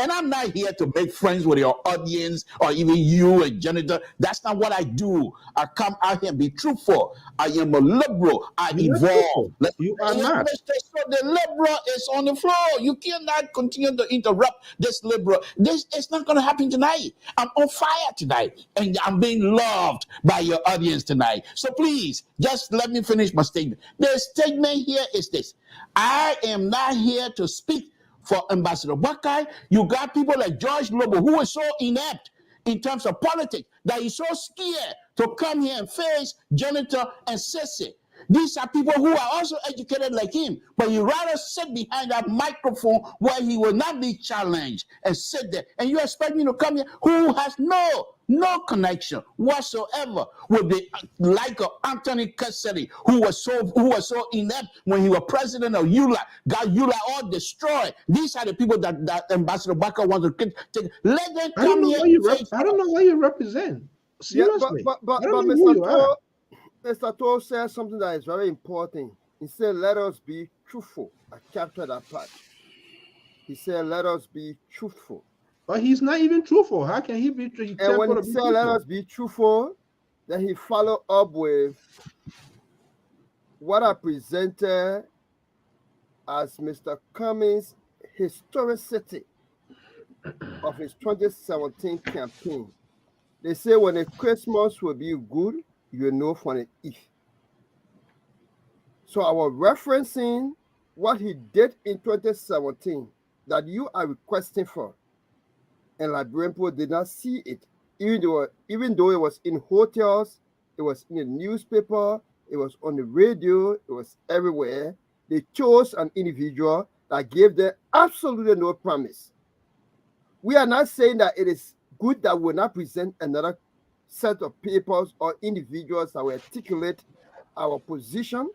and I'm not here to make friends with your audience or even you and Janitor. That's not what I do. I come out here and be truthful. I am a liberal. I evolve. You are not. So the liberal is on the floor. You cannot continue to interrupt this liberal. This is not going to happen tonight. I'm on fire tonight, and I'm being loved by your audience tonight. So please, just let me finish my statement. The statement here is this. I am not here to speak for Ambassador Bakai. You got people like George Lobo, who is so inept in terms of politics that he's so scared to come here and face Janitor and Sissy. These are people who are also educated like him, but you rather sit behind that microphone where he will not be challenged and sit there. And you expect me to come here who has no connection whatsoever with the like of Anthony Cassidy, who was so inept when he was president of EULA, got EULA all destroyed. These are the people that Ambassador Bakai wants to take. Let them come here. I don't know why you represent. Seriously, but Mr. Toll says something that is very important. He said, "Let us be truthful." I captured that part. He said, "Let us be truthful." But he's not even truthful. How can he be truthful? And when he said, "Let us be truthful," then he followed up with what I presented as Mr. Cummings' historicity of his 2017 campaign. They say when a Christmas will be good, you know from the if. So I was referencing what he did in 2017 that you are requesting for. And Liberian people did not see it. Even though it was in hotels, it was in the newspaper, it was on the radio, it was everywhere. They chose an individual that gave them absolutely no promise. We are not saying that it is good that we will not present another set of papers or individuals that will articulate our position.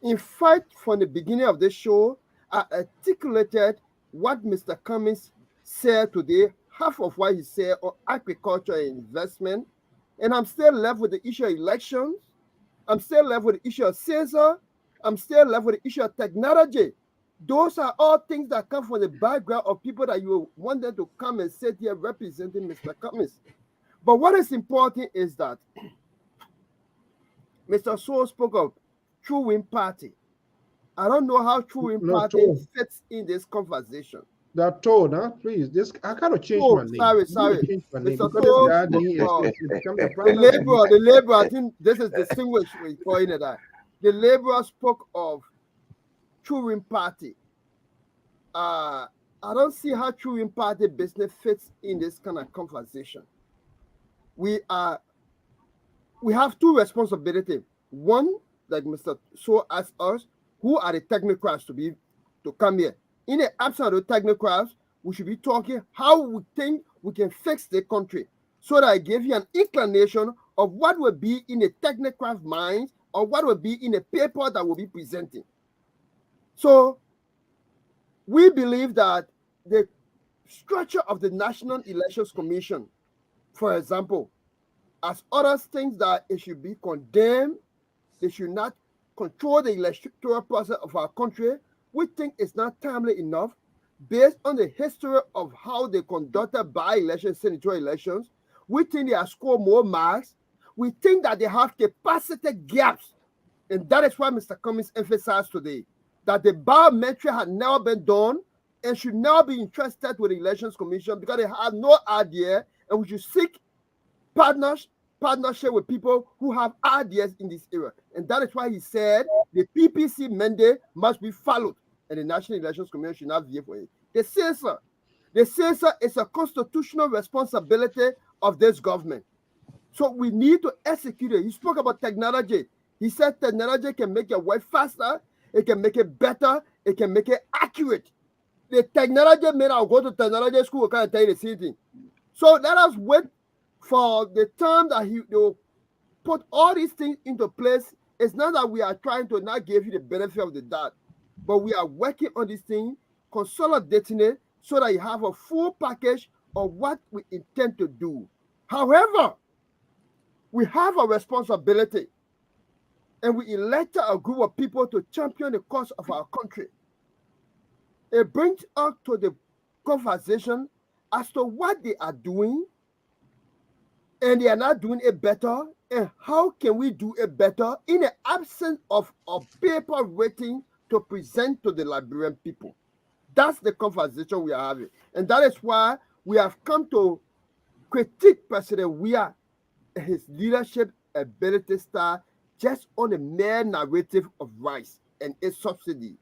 In fact, from the beginning of the show, I articulated what Mr. Cummings said today, half of what he said on agriculture and investment. And I'm still left with the issue of elections. I'm still left with the issue of Caesar. I'm still left with the issue of technology. Those are all things that come from the background of people that you want them to come and sit here representing Mr. Cummings. But what is important is that Mr. Soul spoke of True Win Party. I don't know how True Win Party fits in this conversation. That tone, huh? Please, this I gotta change my name. Sorry. Mr. The Laborer, I think this is distinguished with calling it that. The Laborer spoke of True Win Party. I don't see how True Win Party business fits in this kind of conversation. We have two responsibilities. One, like Mr. So asked us, who are the technocrats to come here? In the absence of the technocrats, we should be talking how we think we can fix the country. So that I gave you an inclination of what will be in the technocrat minds or what will be in the paper that we'll be presenting. So we believe that the structure of the National Elections Commission, for example, as others think that it should be condemned, they should not control the electoral process of our country, we think it's not timely enough based on the history of how they conducted by-elections, senatorial elections. We think they have scored more marks. We think that they have capacity gaps. And that is why Mr. Cummings emphasized today that the biometric had never been done and should now be entrusted with the Elections Commission because they have no idea, and we should seek partnership with people who have ideas in this area. And that is why he said the PPC mandate must be followed and the National Elections Commission should not veer for it. The CESA is a constitutional responsibility of this government. So we need to execute it. He spoke about technology. He said technology can make your work faster, it can make it better, it can make it accurate. The technology men I'll go to technology school, can't tell you the same thing. So let us wait for the time that they will put all these things into place. It's not that we are trying to not give you the benefit of the doubt, but we are working on this thing, consolidating it so that you have a full package of what we intend to do. However, we have a responsibility, and we elected a group of people to champion the cause of our country. It brings us to the conversation as to what they are doing, and they are not doing it better, and how can we do it better in the absence of a paper rating to present to the Liberian people. That's the conversation we are having. And that is why we have come to critique President Weah and his leadership ability style just on the mere narrative of rice and its subsidy.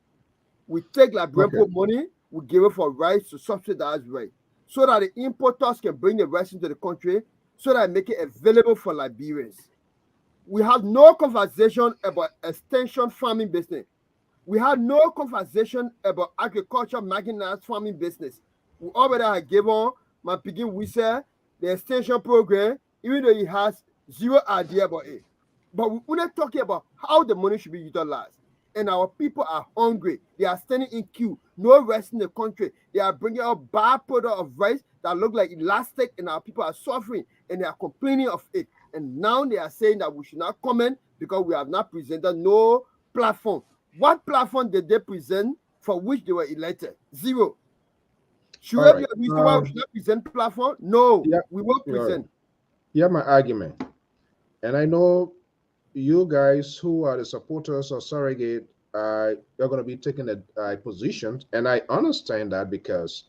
We take Liberian money, we give it for rice to subsidize rice, so that the importers can bring the rice into the country, so that I make it available for Liberians. We have no conversation about extension farming business. We have no conversation about agriculture, mechanized farming business. We already have given my piggy whistle the extension program, even though he has zero idea about it. But we're not talking about how the money should be utilized. And our people are hungry. They are standing in queue. No rest in the country. They are bringing out byproduct of rice that look like elastic, and our people are suffering, and they are complaining of it. And now they are saying that we should not comment because we have not presented no platform. What platform did they present for which they were elected? Zero. Should there be a reason why we should not present platform? No, we won't present. Yeah, my argument. And I know you guys who are the supporters of surrogate you're going to be taking a position. And I understand that, because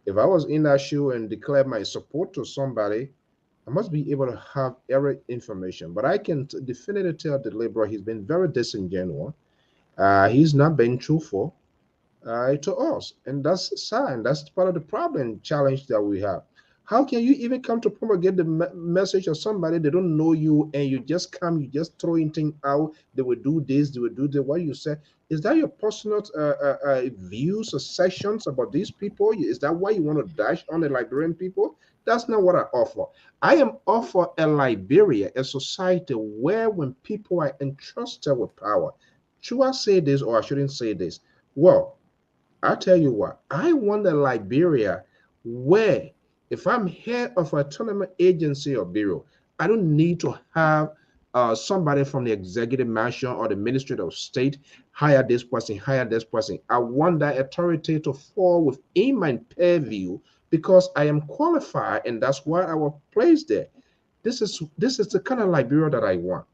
if I was in that shoe and declare my support to somebody, I must be able to have every information. But I can definitely tell the Libra he's been very disingenuous. He's not been truthful to us. And that's a sign. That's part of the problem, challenge that we have. How can you even come to promulgate the message of somebody they don't know you, and you just come, you just throwing things out? They will do this, they will do that. What you say, is that your personal views or sessions about these people? Is that why you want to dash on the Liberian people? That's not what I offer. I am offer a Liberia, a society where when people are entrusted with power, should I say this or I shouldn't say this? Well, I'll tell you what, I want a Liberia where if I'm head of a tournament agency or bureau, I don't need to have somebody from the executive mansion or the Ministry of State hire this person, hire this person. I want that authority to fall within my purview because I am qualified, and that's why I was placed there. This is the kind of Liberia that I want.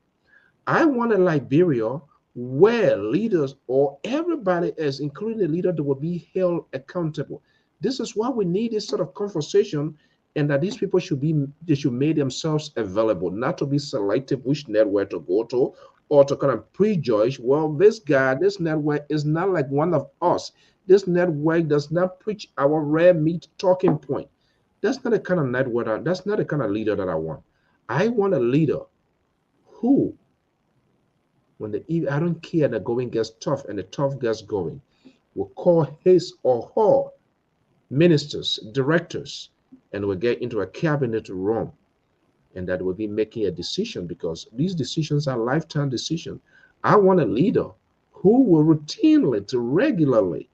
I want a Liberia where leaders or everybody else, including the leader, that will be held accountable. This is why we need this sort of conversation, and that these people they should make themselves available, not to be selective which network to go to, or to kind of prejudge, well, this network is not like one of us. This network does not preach our rare meat talking point. That's not the kind of network, that's not the kind of leader that I want. I want a leader who, when I don't care, the going gets tough and the tough gets going, will call his or her ministers, directors, and will get into a cabinet room, and that will be making a decision, because these decisions are lifetime decisions. I want a leader who will routinely to regularly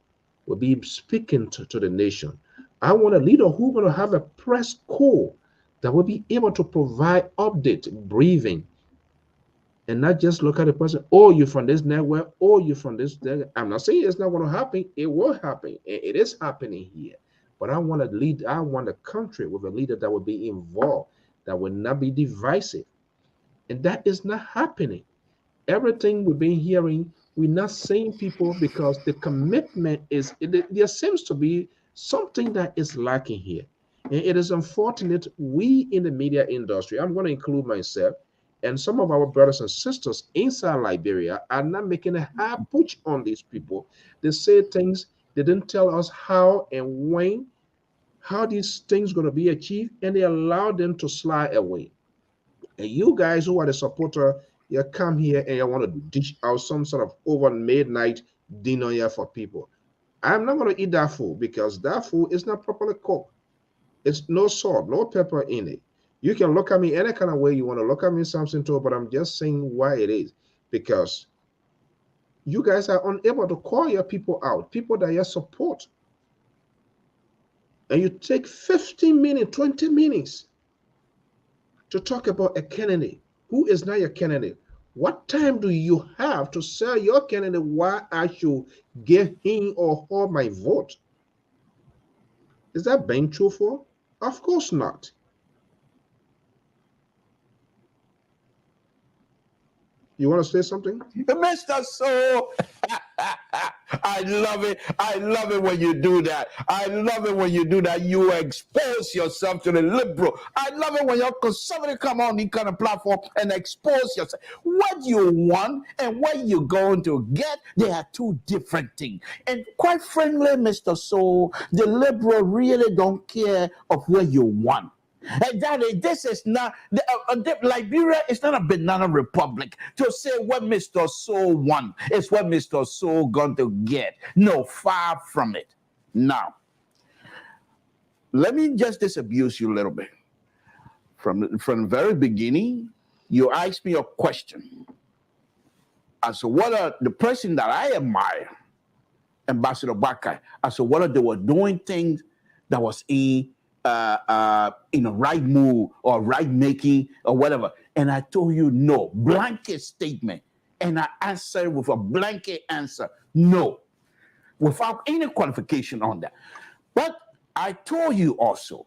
will be speaking to the nation. I want a leader who will have a press corps that will be able to provide update, briefing, and not just look at the person, oh, you're from this network, oh, you're from this network. I'm not saying it's not going to happen. It will happen. It is happening here. But I want to lead, I want a country with a leader that will be involved, that will not be divisive. And that is not happening. Everything we've been hearing, we're not seeing people, because the commitment there seems to be something that is lacking here. And it is unfortunate we in the media industry, I'm going to include myself, and some of our brothers and sisters inside Liberia are not making a high push on these people. They say things, they didn't tell us how and when, how these things going to be achieved, and they allow them to slide away. And you guys who are the supporter, you come here and you want to dish out some sort of over midnight dinner here for people. I'm not going to eat that food, because that food is not properly cooked. It's no salt, no pepper in it. You can look at me any kind of way you want to look at me, something too, but I'm just saying why it is. Because you guys are unable to call your people out, people that you support. And you take 15 minutes, 20 minutes to talk about a candidate who is not your candidate. What time do you have to sell your candidate why I should give him or her my vote? Is that being truthful? Of course not. You want to say something? Mr. So, I love it. I love it when you do that. I love it when you do that. You expose yourself to the liberal. I love it when your conservative come on this kind of platform and expose yourself. What you want and what you're going to get, they are two different things. And quite frankly, Mr. So, the liberal really don't care of what you want. Exactly. This is not Liberia is not a banana republic to say what Mr. So want is what Mr. So going to get. No, far from it. Now, let me just disabuse you a little bit. From the very beginning, you asked me a question as to what are the person that I admire, Ambassador Bakai, as to whether they were doing things that was in a right move or right making or whatever. And I told you no, blanket statement. And I answered with a blanket answer, no, without any qualification on that. But I told you also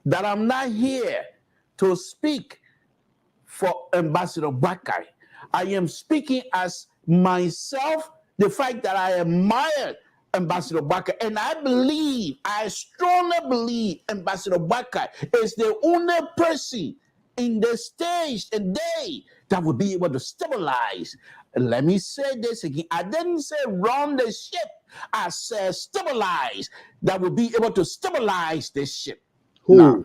that I'm not here to speak for Ambassador Bakai. I am speaking as myself the fact that I admire Ambassador Baka, and I strongly believe Ambassador Baka is the only person in the stage today that will be able to stabilize. Let me say this again. I didn't say run the ship. I said stabilize. That will be able to stabilize this ship. Who? Now,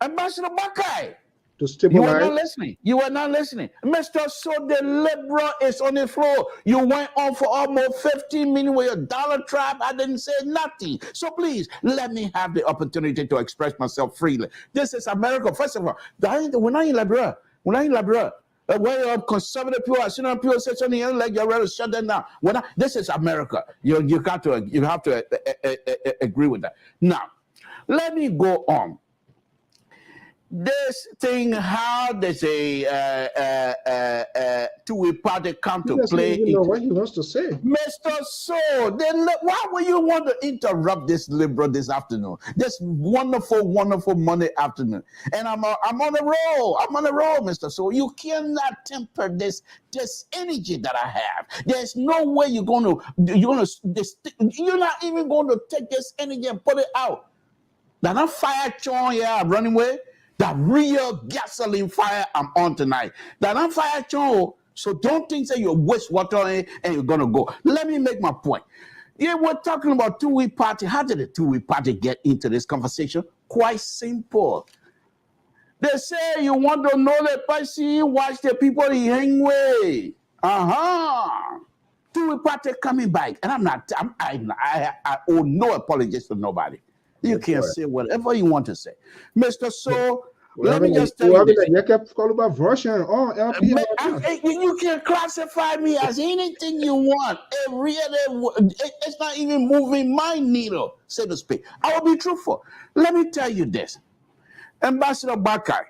Ambassador Baka. To stabilize. You were not listening. You were not listening. Mr. So the liberal is on the floor. You went on for almost 15 minutes with your dollar trap. I didn't say nothing. So please, let me have the opportunity to express myself freely. This is America. First of all, we're not in Liberia. We're not in Liberia. Where conservative people, senior people say something like you're ready to shut them down. This is America. You have to agree with that. Now, let me go on. This thing, how does a two-way party come to play? He doesn't even know what he wants to say. Mr. So, then why would you want to interrupt this liberal this afternoon? This wonderful, wonderful Monday afternoon. And I'm on the roll. I'm on the roll, Mr. So. You cannot temper this energy that I have. There's no way you're not even going to take this energy and put it out. Now, that fire chon here, I'm running away. That real gasoline fire I'm on tonight. That I'm fire chon. So don't think that you waste water and you're going to go. Let me make my point. Yeah, we're talking about two-way party. How did the two-way party get into this conversation? Quite simple. They say you want to know the person, watch the people he hang with. Two-way party coming back. And I owe no apologies to nobody. You can say whatever you want to say. Mr. So, let me just tell you this. Version. You can classify me as anything you want. It's not even moving my needle, so to speak. I will be truthful. Let me tell you this. Ambassador Baka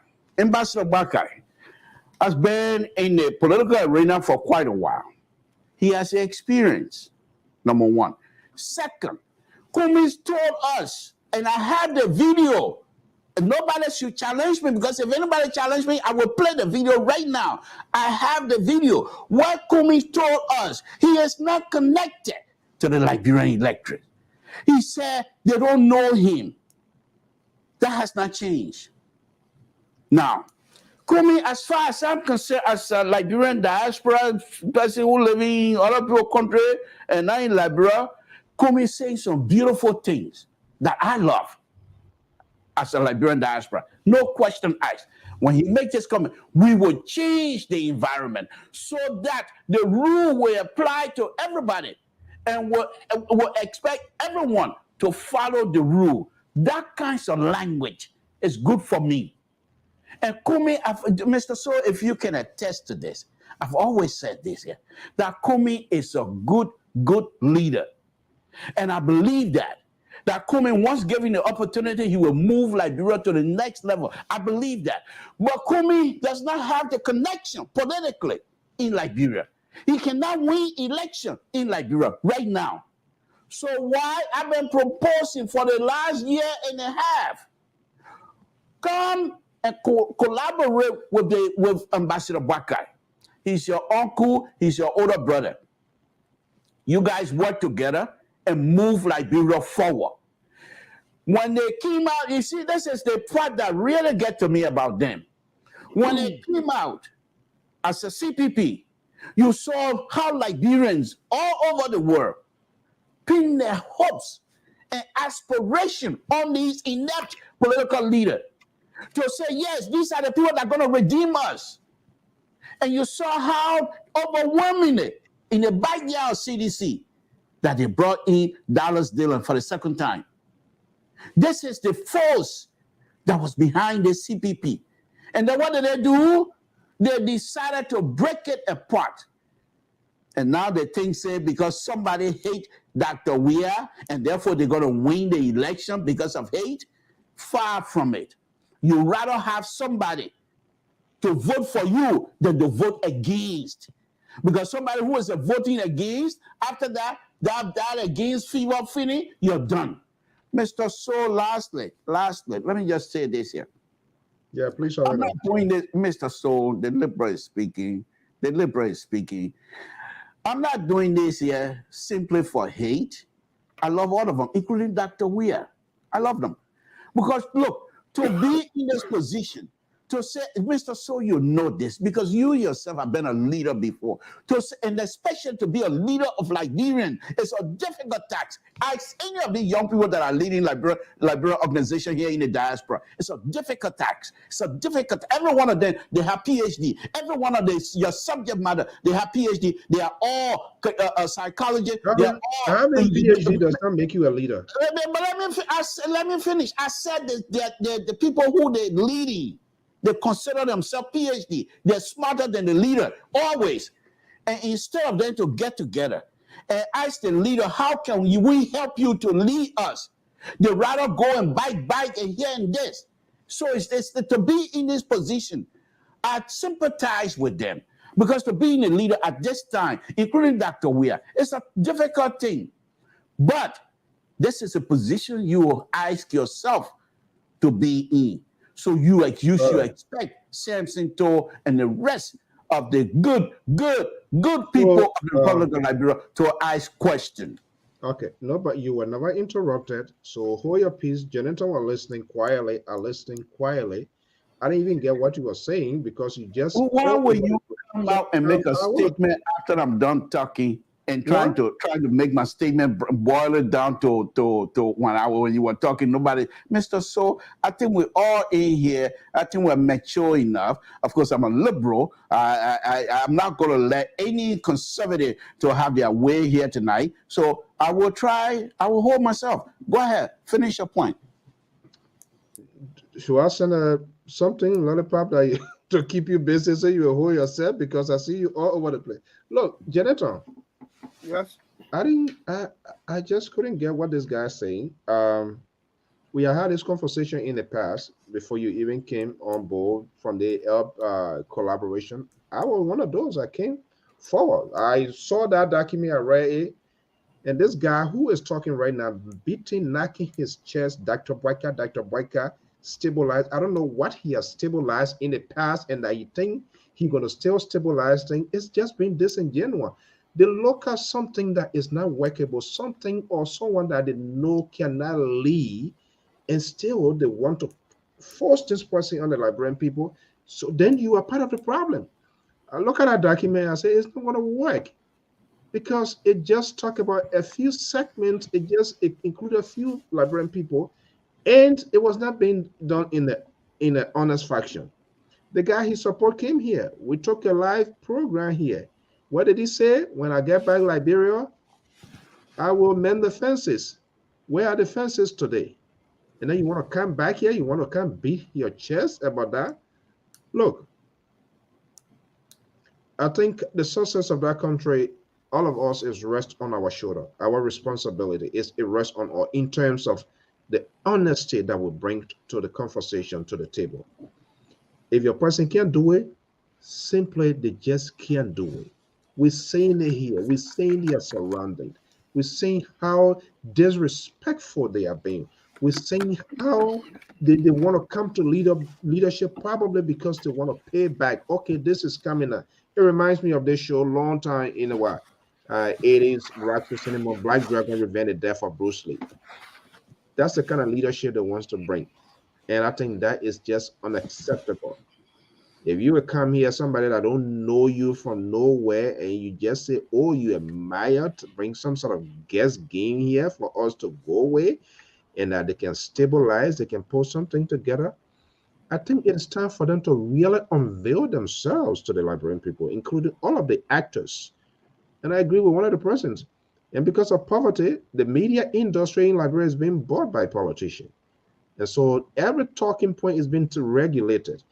has been in the political arena for quite a while. He has experience, number one. Second, Kumi's told us, and I have the video. Nobody should challenge me, because if anybody challenge me, I will play the video right now. I have the video. What Kumi told us, he is not connected to the Liberian electorate. He said they don't know him. That has not changed. Now, Kumi, as far as I'm concerned, as a Liberian diaspora person who live in other people's country and not in Liberia, Kumi is saying some beautiful things that I love as a Liberian diaspora. No question asked. When he makes this comment, we will change the environment so that the rule will apply to everybody and will expect everyone to follow the rule. That kind of language is good for me. And Kumi, Mr. So, if you can attest to this, I've always said this here, that Kumi is a good leader. And I believe that Kumi, once given the opportunity, he will move Liberia to the next level. I believe that. But Kumi does not have the connection politically in Liberia. He cannot win election in Liberia right now. So why I've been proposing for the last year and a half, come and collaborate with Ambassador Baka. He's your uncle, he's your older brother. You guys work together and move Liberia forward. When they came out, you see, this is the part that really get to me about them. When they came out as a CPP, you saw how Liberians all over the world pin their hopes and aspiration on these inept political leaders to say, yes, these are the people that are going to redeem us. And you saw how overwhelmingly in the backyard of CDC that they brought in Dallas Dillon for the second time. This is the force that was behind the CPP. And then what did they do? They decided to break it apart. And now they think, say, because somebody hate Dr. Weir, and therefore they're going to win the election because of hate. Far from it. You rather have somebody to vote for you than to vote against. Because somebody who is voting against, after that against fever finish, you're done. Mr. So, lastly, let me just say this here. Yeah, please. I'm not doing this, Mr. So, the Liberal is speaking. I'm not doing this here simply for hate. I love all of them, including Dr. Weir. I love them. Because look, to be in this position, to say, Mr. So, you know this, because you yourself have been a leader before. And especially to be a leader of Liberian, it's a difficult task. Ask any of the young people that are leading Liberia organization here in the diaspora. It's a difficult task. It's a difficult. Every one of them, they have PhD. Every one of your subject matter, they have PhD. They are all psychology. Having PhD does not make you a leader. But let me finish. I said that the people who they're leading, they consider themselves PhD. They're smarter than the leader, always. And instead of them to get together and ask the leader, how can we help you to lead us? They rather go and bite and here and this. So it's to be in this position, I sympathize with them. Because to be in a leader at this time, including Dr. Weir, it's a difficult thing. But this is a position you will ask yourself to be in. So you should expect Samson Toh and the rest of the good people of the Republic of Liberia to ask questions. Okay, no, but you were never interrupted. So hold your peace. Janetta were listening quietly. I didn't even get what you were saying because you just. Why will you come out and make a statement after I'm done talking? And trying to make my statement, boil it down to 1 hour when you were talking. Nobody, Mr. So, I think we're all in here. I think we're mature enough. Of course, I'm a liberal. I'm not going to let any conservative to have their way here tonight. So I will hold myself. Go ahead, finish your point. Should I send something, lollipop, to keep you busy so you will hold yourself? Because I see you all over the place. Look, Janetta. Yes. I just couldn't get what this guy's saying. We have had this conversation in the past before you even came on board from the collaboration. I was one of those that came forward. I saw that document, I read it, and this guy who is talking right now, knocking his chest, Dr. Boyka, stabilized. I don't know what he has stabilized in the past, and that you think he's going to still stabilize things. It's just been disingenuous. They look at something that is not workable, something or someone that they know cannot lead, and still they want to force this person on the Liberian people. So then you are part of the problem. I look at that document, I say it's not going to work because it just talk about a few segments. It included a few Liberian people, and it was not being done in the honest fashion. The guy he support came here. We took a live program here. What did he say? When I get back to Liberia, I will mend the fences. Where are the fences today? And then you want to come back here? You want to come beat your chest about that? Look, I think the success of that country, all of us, is rest on our shoulder. Our responsibility is it rests on our, in terms of the honesty that we bring to the conversation, to the table. If your person can't do it, simply they just can't do it. We're saying it here. We're saying they are surrounded. We're saying how disrespectful they are being. We're saying how they want to come to leadership probably because they want to pay back. Okay, this is coming up. It reminds me of this show long time in the 80s, Rocky Cinema, Black Dragon Revenge the Death of Bruce Lee. That's the kind of leadership they wants to bring. And I think that is just unacceptable. If you would come here, somebody that don't know you from nowhere, and you just say, oh, you admire, to bring some sort of guest game here for us to go away, and that they can stabilize, they can put something together, I think it's time for them to really unveil themselves to the Liberian people, including all of the actors. And I agree with one of the persons. And because of poverty, the media industry in Liberia is being bought by politicians. And so every talking point is being regulated.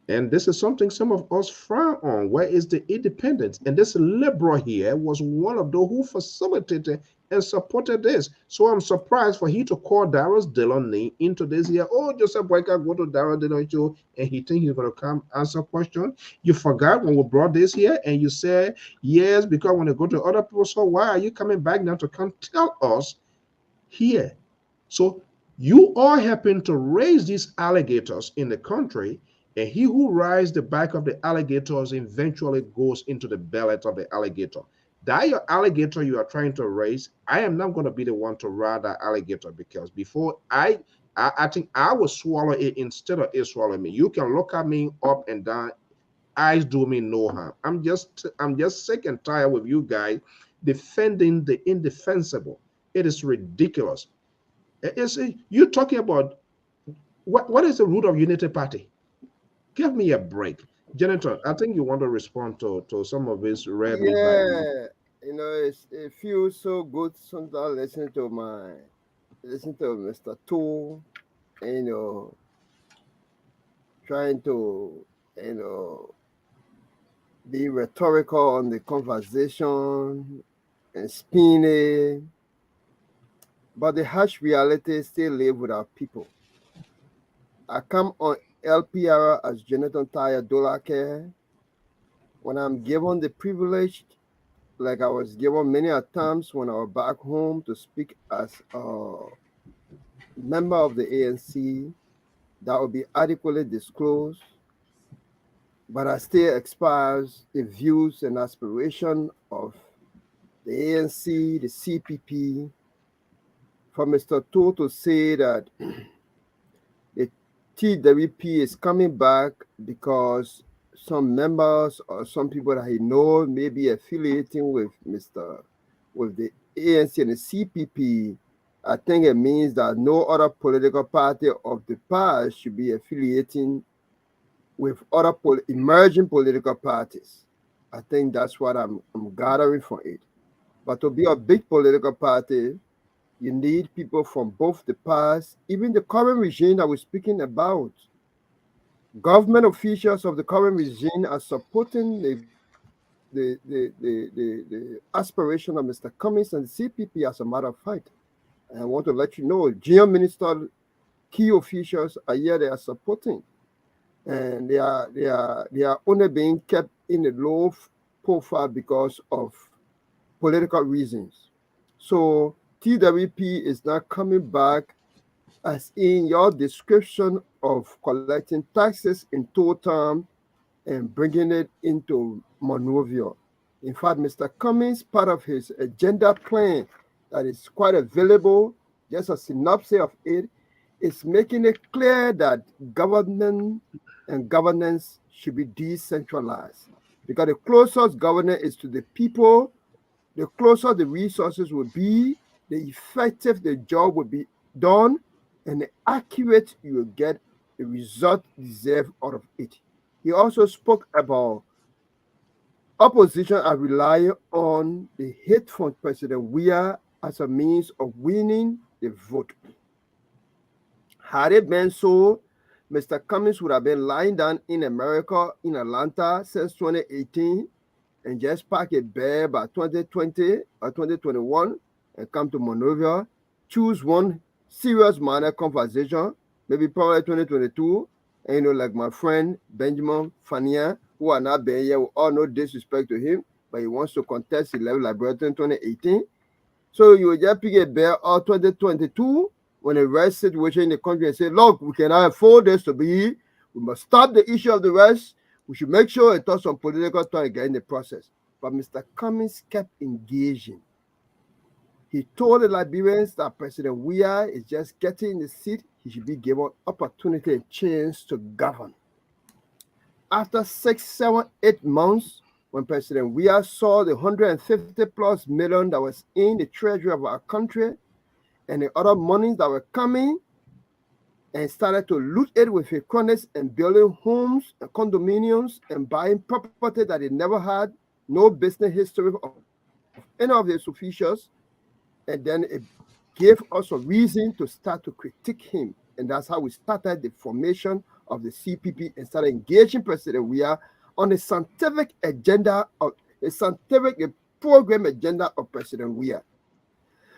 And this is something some of us frown on. Where is the independence? And this liberal here was one of those who facilitated and supported this. So I'm surprised for he to call Darius Deloney into this here. Oh, Joseph Boyka go to Darius Deloney show, and he think he's going to come answer questions. You forgot when we brought this here, and you said, yes, because when they go to other people, so why are you coming back now to come tell us here? So you all happen to raise these alligators in the country, and he who rides the back of the alligators eventually goes into the belly of the alligator. that your alligator you are trying to raise, I am not going to be the one to ride that alligator, because before I think I will swallow it instead of it swallowing me. You can look at me up and down, eyes do me no harm. I'm just sick and tired with you guys defending the indefensible. It is ridiculous. You're talking about what is the root of Unity Party? Give me a break. Jonathan, I think you want to respond to some of this rare meat by me. Yeah, it feels so good sometimes listening to Mr. Tool, you know, trying to, you know, be rhetorical on the conversation and spinning, but the harsh reality still live with our people. I come on LPR as Jonathan Tyre Dollar Care when I'm given the privilege, like I was given many a times when I was back home, to speak as a member of the ANC, that will be adequately disclosed, but I still espouse the views and aspiration of the ANC, the CPP. For Mr. Tool to say that the TWP is coming back because some members or some people that he knows may be affiliating with the ANC and the CPP, I think it means that no other political party of the past should be affiliating with other emerging political parties. I think that's what I'm gathering from it. But to be a big political party, you need people from both the past, even the current regime that we're speaking about. Government officials of the current regime are supporting the aspiration of Mr. Cummings and the CPP, as a matter of fact. And I want to let you know, GM minister, key officials are here, they are supporting. And they are only being kept in a low profile because of political reasons. So TWP is not coming back as in your description of collecting taxes in total and bringing it into Monrovia. In fact, Mr. Cummings, part of his agenda plan that is quite available, just a synopsis of it, is making it clear that government and governance should be decentralized. Because the closer governance is to the people, the closer the resources will be, the effective the job will be done, and the accurate you will get the result deserved out of it. He also spoke about opposition are relying on the hate from President Weah as a means of winning the vote. Had it been so, Mr. Cummings would have been lying down in America, in Atlanta, since 2018, and just pack a bear by 2020 or 2021 and come to Monrovia, choose one serious minor conversation, maybe probably 2022, and like my friend Benjamin Fania, who are not been here, with all no disrespect to him, but he wants to contest the level LIBERIA in 2018. So you will just pick a bear all 2022 when the rest situation in the country and say, look, we cannot afford this to be, we must stop the issue of the rest. We should make sure it does some political time again in the process. But Mr. Cummings kept engaging. He told the Liberians that President Weah is just getting in the seat. He should be given opportunity and chance to govern. After 6, 7, 8 months, when President Weah saw the 150 plus million that was in the treasury of our country and the other monies that were coming, and started to loot it with his cronies and building homes and condominiums and buying property that he never had, no business history of any of his officials. And then it gave us a reason to start to critique him. And that's how we started the formation of the CPP and started engaging President Weah on a scientific agenda, of a scientific program agenda of President Weah.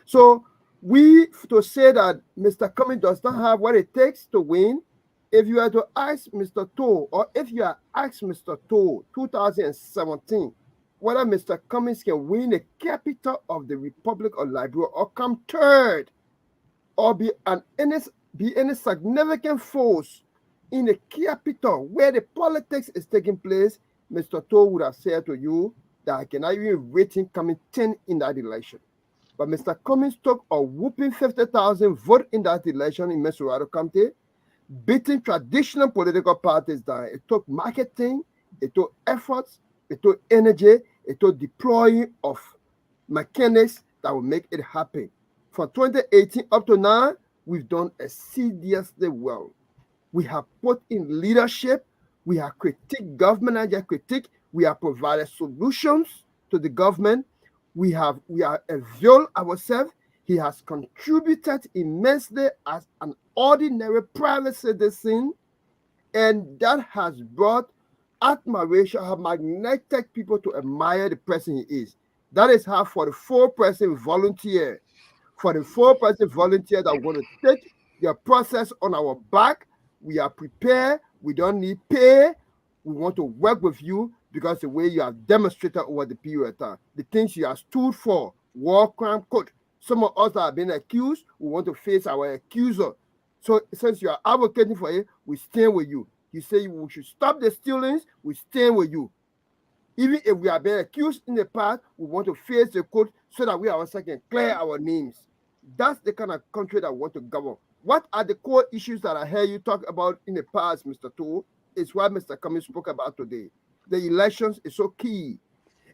So to say that Mr. Cummings does not have what it takes to win, if you are to ask Mr. Toll, or if you are asked Mr. Toll 2017, whether Mr. Cummings can win the capital of the Republic of Liberia or come third, or be any significant force in the capital where the politics is taking place, Mr. Toll would have said to you, that I cannot even rate him coming 10 in that election. But Mr. Cummings took a whooping 50,000 vote in that election in Mesurado County, beating traditional political parties down. It took marketing, it took efforts, it took energy, it took deploying of mechanics that will make it happen. From 2018 up to now, we've done assiduously well. We have put in leadership, we have critiqued government and just critique, we have provided solutions to the government, we are availed ourselves. He has contributed immensely as an ordinary private citizen, and that has brought admiration, have magnetic people to admire the person he is. That is how 44% volunteer. 44% volunteer that want to take their process on our back. We are prepared. We don't need pay. We want to work with you because the way you have demonstrated over the period of time, the things you have stood for, war crime court. Some of us that have been accused, we want to face our accuser. So since you are advocating for it, we stand with you. You say we should stop the stealings, we stand with you. Even if we have been accused in the past, we want to face the court so that we ourselves can clear our names. That's the kind of country that we want to govern. What are the core issues that I heard you talk about in the past, Mr. Toole? Is what Mr. Cummings spoke about today. The elections is so key.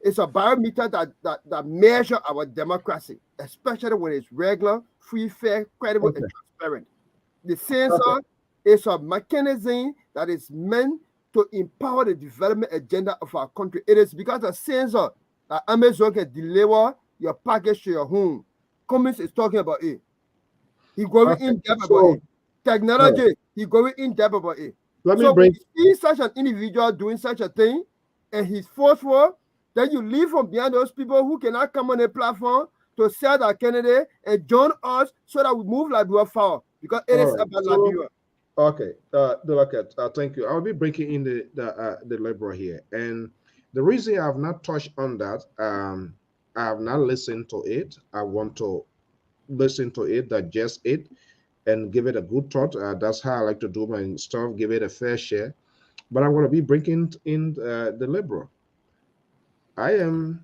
It's a barometer that measures our democracy, especially when it's regular, free, fair, credible, and transparent. The censor is a mechanism that is meant to empower the development agenda of our country. It is because of censor that Amazon can deliver your package to your home. Cummings is talking about it. He going in depth about it. Technology, he going in depth about it. When you see such an individual doing such a thing, and he's forceful, then you leave from behind those people who cannot come on a platform to sell their candidate and join us so that we move Liberia forward, because it is about Liberia. Okay, thank you. I'll be breaking in the Libra here, and the reason I have not touched on that, I have not listened to it. I want to listen to it, digest it, and give it a good thought. That's how I like to do my stuff. Give it a fair share. But I'm going to be breaking in the Libra. I've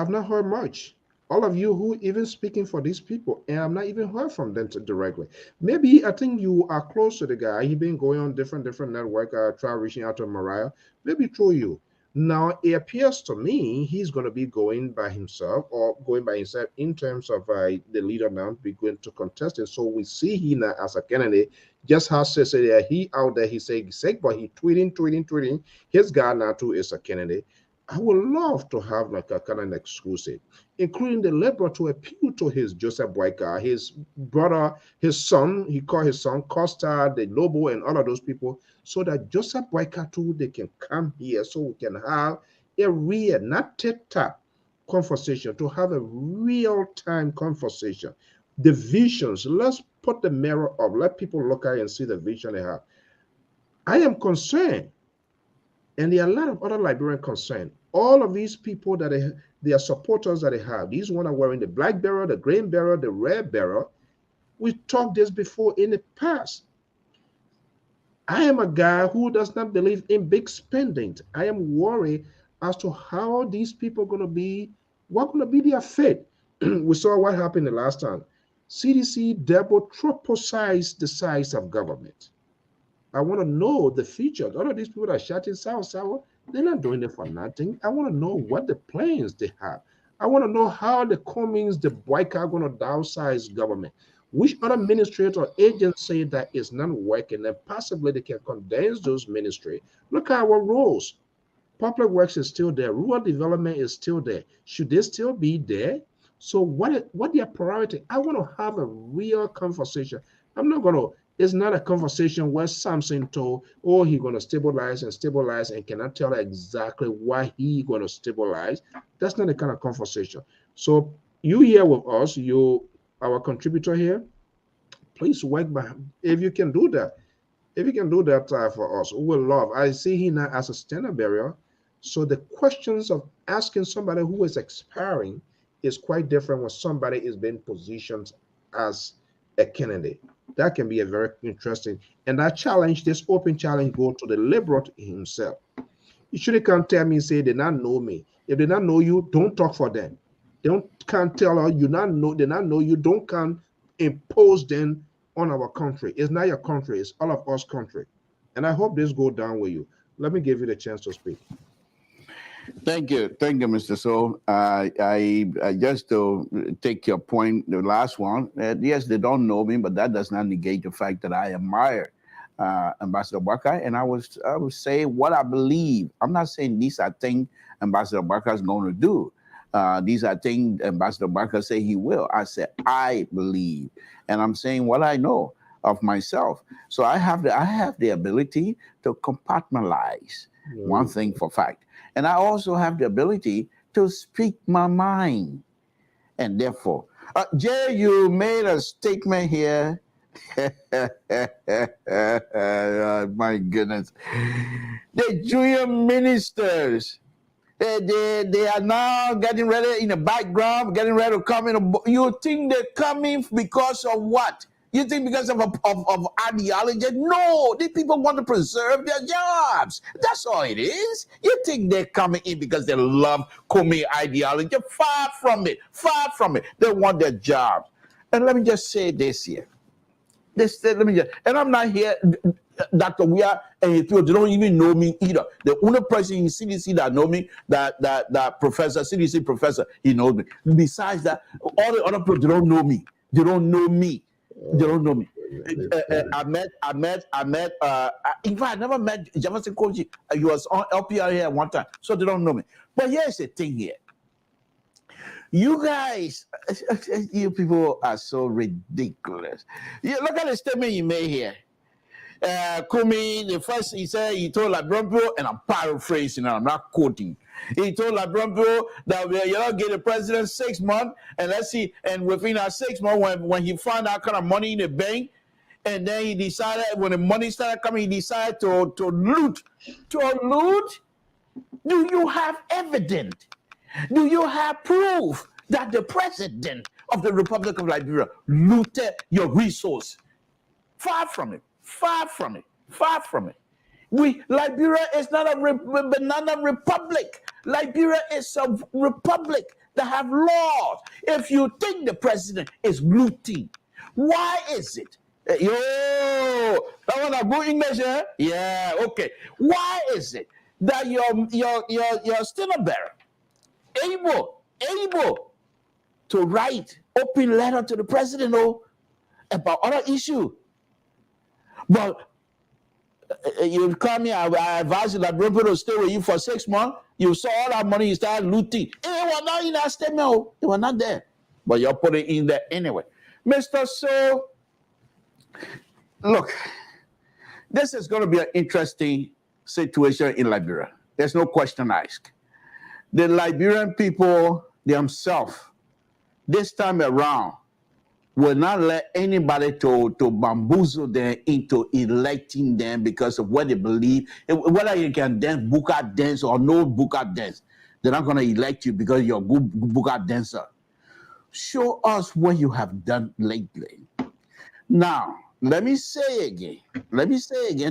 not heard much. All of you who even speaking for these people, and I've not even heard from them directly. Maybe I think you are close to the guy. He been going on different network. Try reaching out to Mariah. Maybe through you. Now it appears to me he's going to be going by himself, or going by himself in terms of the leader now be going to contest it. So we see he now as a candidate. Just how said he out there, he say sick, but he tweeting. His guy now too is a candidate. I would love to have like a kind of exclusive, including the Libra, to appeal to his Joseph Boyka, his brother, his son, he called his son Costa, the Lobo, and all of those people, so that Joseph Boyka too, they can come here so we can have a real, not tap conversation, to have a real-time conversation. The visions, let's put the mirror up, let people look at it and see the vision they have. I am concerned, and there are a lot of other Liberian concerned. All of these people that they are supporters that they have, these ones are wearing the black bearer, the green bearer, the red bearer. We talked this before in the past. I am a guy who does not believe in big spending. I am worried as to how these people are going to be, what going to be their fate. We saw what happened the last time. CDC double, triple size the size of government. I want to know the features. All of these people that are shouting sour, they're not doing it for nothing. I want to know what the plans they have. I want to know how the Cummings, the Boyka are going to downsize government. Which other administrator or agency that is not working, and possibly they can condense those ministry. Look at our roles. Public works is still there. Rural development is still there. Should they still be there? So what their priority? I want to have a real conversation. I'm not going to, it's not a conversation where Samson told, oh, he's going to stabilize and cannot tell exactly why he's going to stabilize. That's not the kind of conversation. So you here with us, you, our contributor here, please work by, if you can do that. If you can do that for us, we will love. I see him now as a standard barrier. So the questions of asking somebody who is expiring is quite different when somebody is being positioned as a candidate. That can be a very interesting. And that challenge, this open challenge, go to the Liberal himself. You shouldn't come tell me, say they not know me. If they not know you, don't talk for them. Can't tell her they not know you, don't come impose them on our country. It's not your country, it's all of us country. And I hope this go down with you. Let me give you the chance to speak. Thank you, Mr. So. I just to take your point, the last one. Yes, they don't know me, but that does not negate the fact that I admire Ambassador Barker, and I would say what I believe. I'm not saying these are things Ambassador Barker is going to do. These are things Ambassador Barker say he will. I said I believe, and I'm saying what I know of myself. So I have the ability to compartmentalize one thing for fact. And I also have the ability to speak my mind. And therefore, Jay, you made a statement here. My goodness. The junior ministers, they are now getting ready in the background, getting ready to come in. You think they're coming because of what? You think because of ideology? No, these people want to preserve their jobs. That's all it is. You think they're coming in because they love Kumi ideology? Far from it. Far from it. They want their jobs. And let me just say this here. And I'm not here, Dr. Weah, and people don't even know me either. The only person in CDC that know me, that professor, CDC professor, he knows me. Besides that, all the other people, they don't know me. They don't know me. They don't know me. I met. In fact, I never met Jefferson Koji. He was on LPR here at one time, so they don't know me. But here's the thing here. You guys, you people are so ridiculous. Look at the statement you made here. Kumi, the first he said, he told LIBERIA, and I'm paraphrasing, and I'm not quoting. He told LIBERIA that you're not get the president 6 months, and let's see, and within that 6 months, when he found that kind of money in the bank, and then he decided, when the money started coming, he decided to loot. To loot? Do you have evidence? Do you have proof that the president of the Republic of Liberia looted your resource? Far from it. Far from it. Far from it. Liberia is not a banana republic. Liberia is a republic that have laws. If you think the president is looting, why is it? Yo, that was a good English, eh? Yeah, okay. Why is it that your standard bearer able to write open letter to the president about other issue? But you call me, I advise you that people to stay with you for 6 months. You saw all that money, you started looting. It was not in that statement. It was not there. But you're putting it in there anyway. Mr. So, look, this is going to be an interesting situation in Liberia. There's no question asked. The Liberian people themselves, this time around, will not let anybody to bamboozle them into electing them because of what they believe. Whether you can dance, buka dance, or no buka dance, they're not going to elect you because you're a good buka dancer. Show us what you have done lately. Now, let me say again,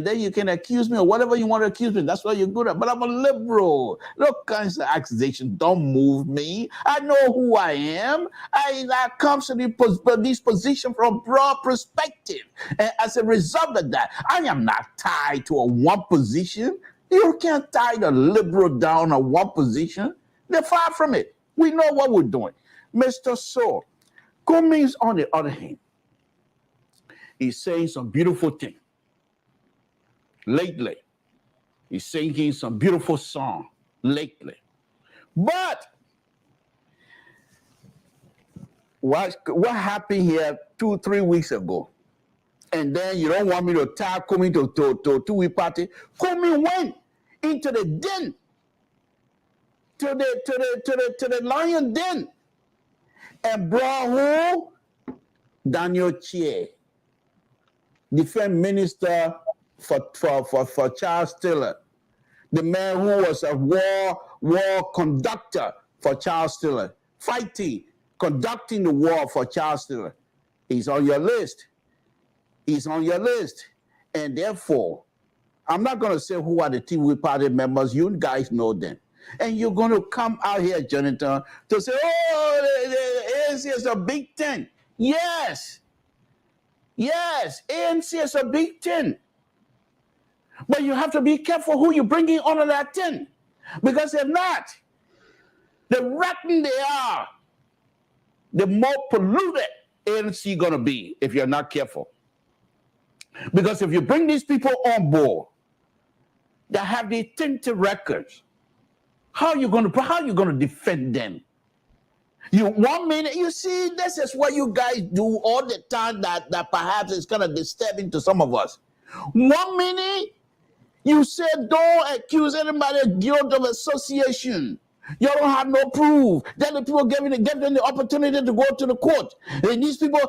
then you can accuse me of whatever you want to accuse me. That's what you're good at. But I'm a liberal. No kinds of accusations don't move me. I know who I am. I come to this position from a broad perspective. And as a result of that, I am not tied to a one position. You can't tie the liberal down to one position. They're far from it. We know what we're doing. Mr. So, Cummings, on the other hand, he's saying some beautiful things. Lately, he's singing some beautiful song. Lately. But what happened here 2-3 weeks ago? And then you don't want me to tell Kumi to 2-week party. Kumi went into the den, to the lion den, and brought who? Daniel Chie, defense minister for Charles Taylor, the man who was a war conductor for Charles Taylor, conducting the war for Charles Taylor. He's on your list. He's on your list. And therefore, I'm not going to say who are the TV party members. You guys know them. And you're going to come out here, Jonathan, to say, oh, the ANC is a big tent. Yes. Yes, ANC is a big tent. But you have to be careful who you're bringing under that tent. Because if not, the rotten they are, the more polluted ANC going to be if you're not careful. Because if you bring these people on board that have these tainted records, how are you going to defend them? You 1 minute, you see, this is what you guys do all the time that perhaps is kind of disturbing to some of us. 1 minute, you said don't accuse anybody of guilt of association. You don't have no proof. Then the people give them the opportunity to go to the court. And these people,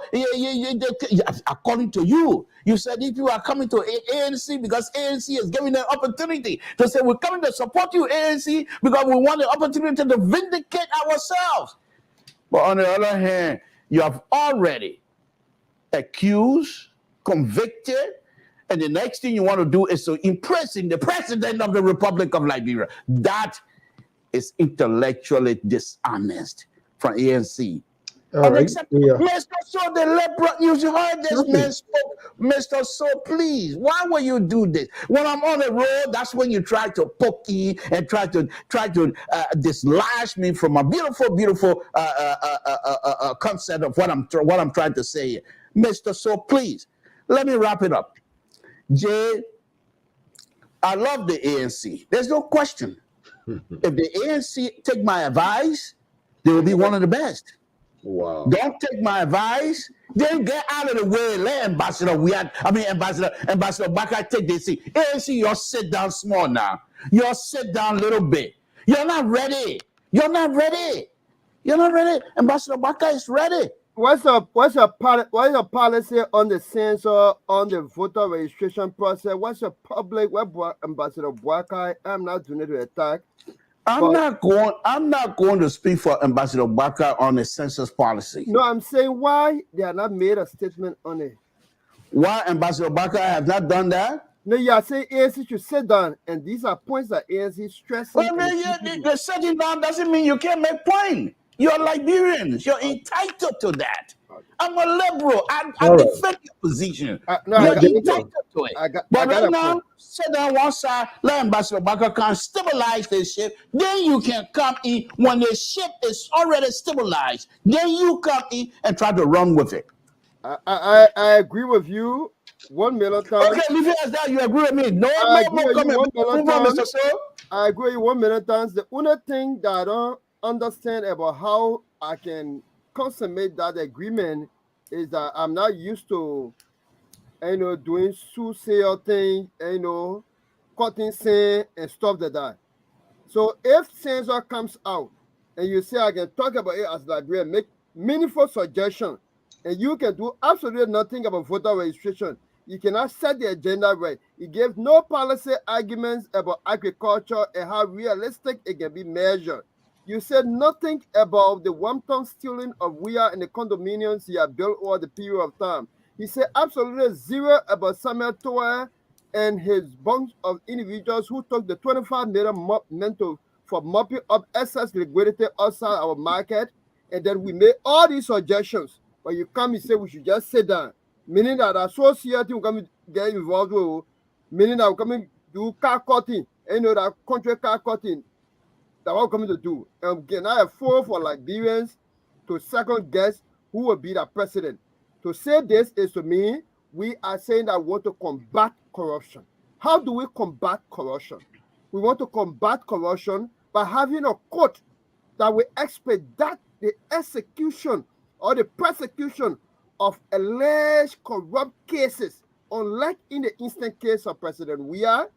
according to you, you said these people are coming to ANC because ANC is giving them opportunity to say, we're coming to support you, ANC, because we want the opportunity to vindicate ourselves. But on the other hand, you have already accused, convicted, and the next thing you want to do is to imprison the president of the Republic of Liberia. That is intellectually dishonest from ANC. All right. Mr. So, the liberal, you heard this man spoke. Mr. So, please, why will you do this? When I'm on the road, that's when you try to poke me and try to dislodge me from a beautiful concept of what I'm trying to say. Mr. So, please, let me wrap it up. Jay, I love the ANC. There's no question. If the ANC take my advice, they will be one of the best. Wow. Don't take my advice. Then get out of the way. Let Ambassador Baka take this seat. ANC, you sit down small now. You sit down a little bit. You're not ready. Ambassador Baka is ready. What's your policy on the censor, on the voter registration process? What's your public Ambassador Baka? I'm not doing it to attack. I'm not going to speak for Ambassador Baka on the census policy. No, I'm saying why they have not made a statement on it. Why Ambassador Baka have not done that? No, you are saying ANC should sit down, and these are points that ANC is stressing. Well, the sitting down doesn't mean you can't make point. You're Liberians. You're entitled to that. I'm a liberal. I defend your position. You're entitled to it. But right now, sit down one side, let Ambassador Baka come stabilize the ship. Then you can come in when the ship is already stabilized. Then you come in and try to run with it. I agree with you 1 million times. Okay, leave it as that. You agree with me? No more comment. Mr. So. I agree with you 1 million times. The only thing that I don't understand about how I can consummate that agreement is that I'm not used to, doing soothsayer thing, cutting sand and stuff like that. So if censor comes out and you say I can talk about it as Liberian, make meaningful suggestions, and you can do absolutely nothing about voter registration, you cannot set the agenda right. He gave no policy arguments about agriculture and how realistic it can be measured. You said nothing about the one-ton stealing of wire in the condominiums he had built over the period of time. He said absolutely zero about Samuel Toa and his bunch of individuals who took the 25 million mental for mopping up excess liquidity outside our market. And then we made all these suggestions. But you come and say we should just sit down. Meaning that association will come and get involved with, meaning that we're coming to do car cutting, that country car cutting. That what we're coming to do. And again, I have for Liberians to second guess who will be the president. To say this is to me, we are saying that we want to combat corruption. How do we combat corruption? We want to combat corruption by having a court that will expedite the execution or the prosecution of alleged corrupt cases, unlike in the instant case of President Weah,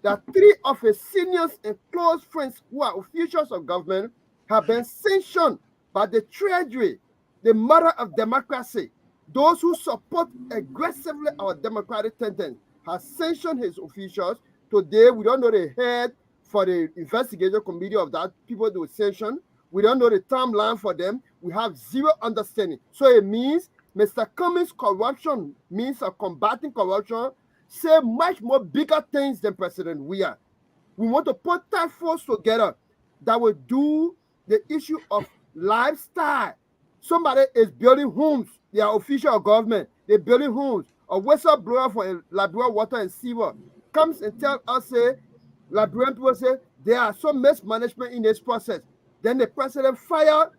that 3 of his seniors and close friends who are officials of government have been sanctioned by the Treasury, the mother of democracy. Those who support aggressively our democratic tendency have sanctioned his officials. Today, we don't know the head for the investigation committee of that people they will sanction. We don't know the timeline for them. We have zero understanding. So it means Mr. Cummings' corruption means of combating corruption say much more bigger things than President Weah. We want to put that force together that will do the issue of lifestyle. Somebody is building homes. They are official government. They're building homes. A whistleblower for Liberia Water and Sewer comes and tell us, say, Liberian people say there are some mismanagement in this process. Then the president fire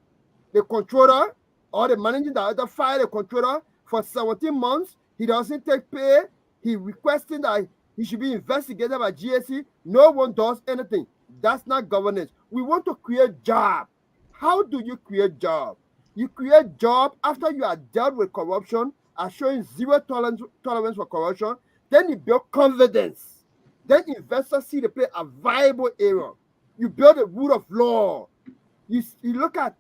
the controller or the managing director fire the controller for 17 months. He doesn't take pay. He requesting that he should be investigated by GSC. No one does anything. That's not governance. We want to create job. How do you create job? You create job after you are dealt with corruption, are showing zero tolerance for corruption. Then you build confidence. Then investors see the play a viable area. You build a rule of law. You look at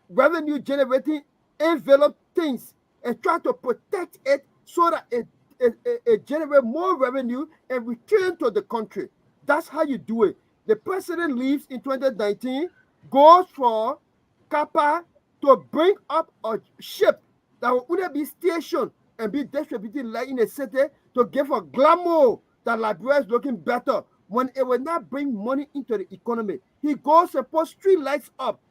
revenue generating envelope things and try to protect it so that it generates more revenue and return to the country. That's how you do it. The president leaves in 2019, goes for Kappa to bring up a ship that will only be stationed and be distributed like in a city to give a glamour that Liberia is looking better when it will not bring money into the economy. He goes and puts street lights up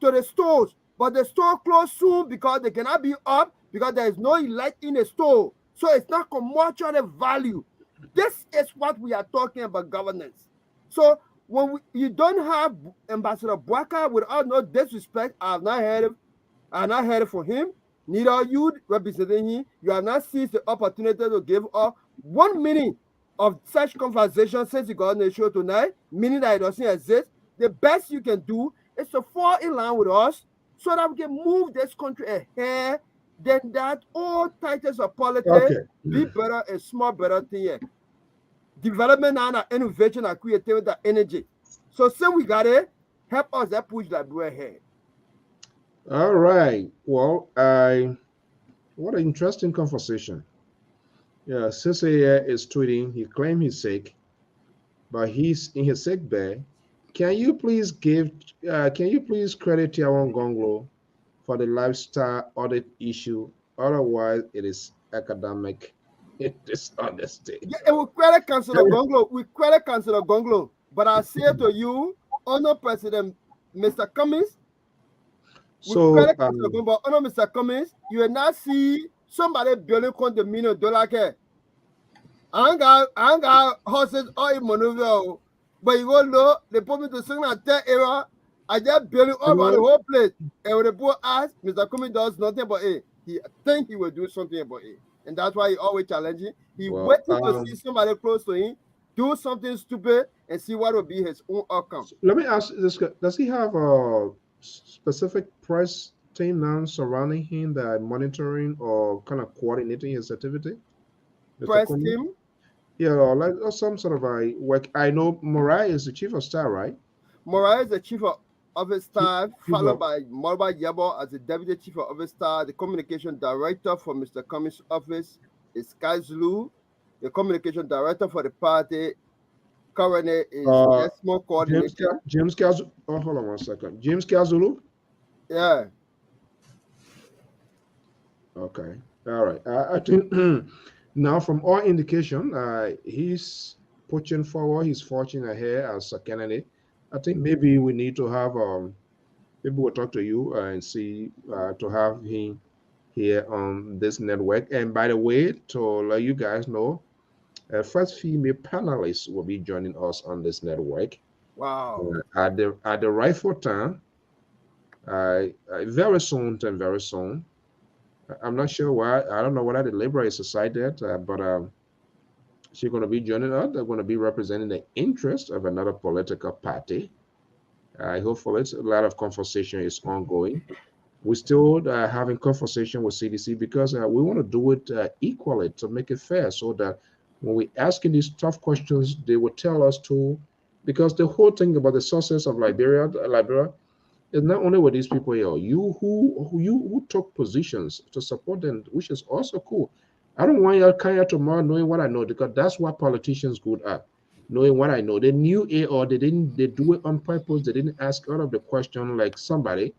to the stores, but the store closed soon because they cannot be up because there is no light in the store. So it's not commercial value. This is what we are talking about governance. So when you don't have Ambassador Bwaka, with all no disrespect, I have not heard it from him. Neither are you representing him. You have not seized the opportunity to give us 1 minute of such conversation since you got on the show tonight, meaning that it doesn't exist. The best you can do is to fall in line with us so that we can move this country ahead. Then that all titles of politics be better and small better thing here. Development and innovation and creativity and energy. So since we got it, help us that push that way ahead. All right. Well, what an interesting conversation. Yeah, Sisse is tweeting. He claimed he's sick, but he's in his sick bay. Can you please credit Tiawan Gonglo for the lifestyle audit issue? Otherwise, it is academic dishonesty. Yeah, we credit Councillor Gonglo. We credit Councillor Gonglo. But I say to you, Honor President Mr. Cummings, so, Honor Mr. Cummings, you will not see somebody building $1 million. I ain't got horses or in maneuver. But you go low, they put me to sing at that era. I just building all around the whole place. And when the poor ask, Mr. Cummings does nothing about it. He think he will do something about it. And that's why he always challenging. He waiting to see somebody close to him do something stupid and see what will be his own outcome. Let me ask this guy, does he have a specific press team now surrounding him that are monitoring or kind of coordinating his activity? Press team? Yeah, like some sort of a work. I know Morai is the chief of staff, right? Morai is the chief of his staff, followed by Morba Yabo as the deputy chief of his staff. The communication director for Mr. Cummings' office is Kazulu. The communication director for the party currently is Desmond coordinator. James Kazulu. Oh, hold on 1 second. James Kazulu? Yeah. Okay. All right. I think now, from all indication, he's pushing forward. He's forging ahead as a candidate. I think maybe we need to have maybe we'll talk to you and see to have him here on this network. And by the way, to let you guys know, first female panelists will be joining us on this network. Wow! At the rightful time, very soon and very soon. I'm not sure why. I don't know whether the LIBERIA is decided, but she's going to be joining us. They're going to be representing the interest of another political party. Hopefully, a lot of conversation is ongoing. We're still having conversation with CDC because we want to do it equally to make it fair, so that when we're asking these tough questions, they will tell us to. Because the whole thing about the success of Liberia is not only with these people here, you who took positions to support them, which is also cool. I don't want you to come here tomorrow knowing what I know, because that's what politicians good at, knowing what I know. They knew it, or they do it on purpose. They didn't ask all of the question like somebody.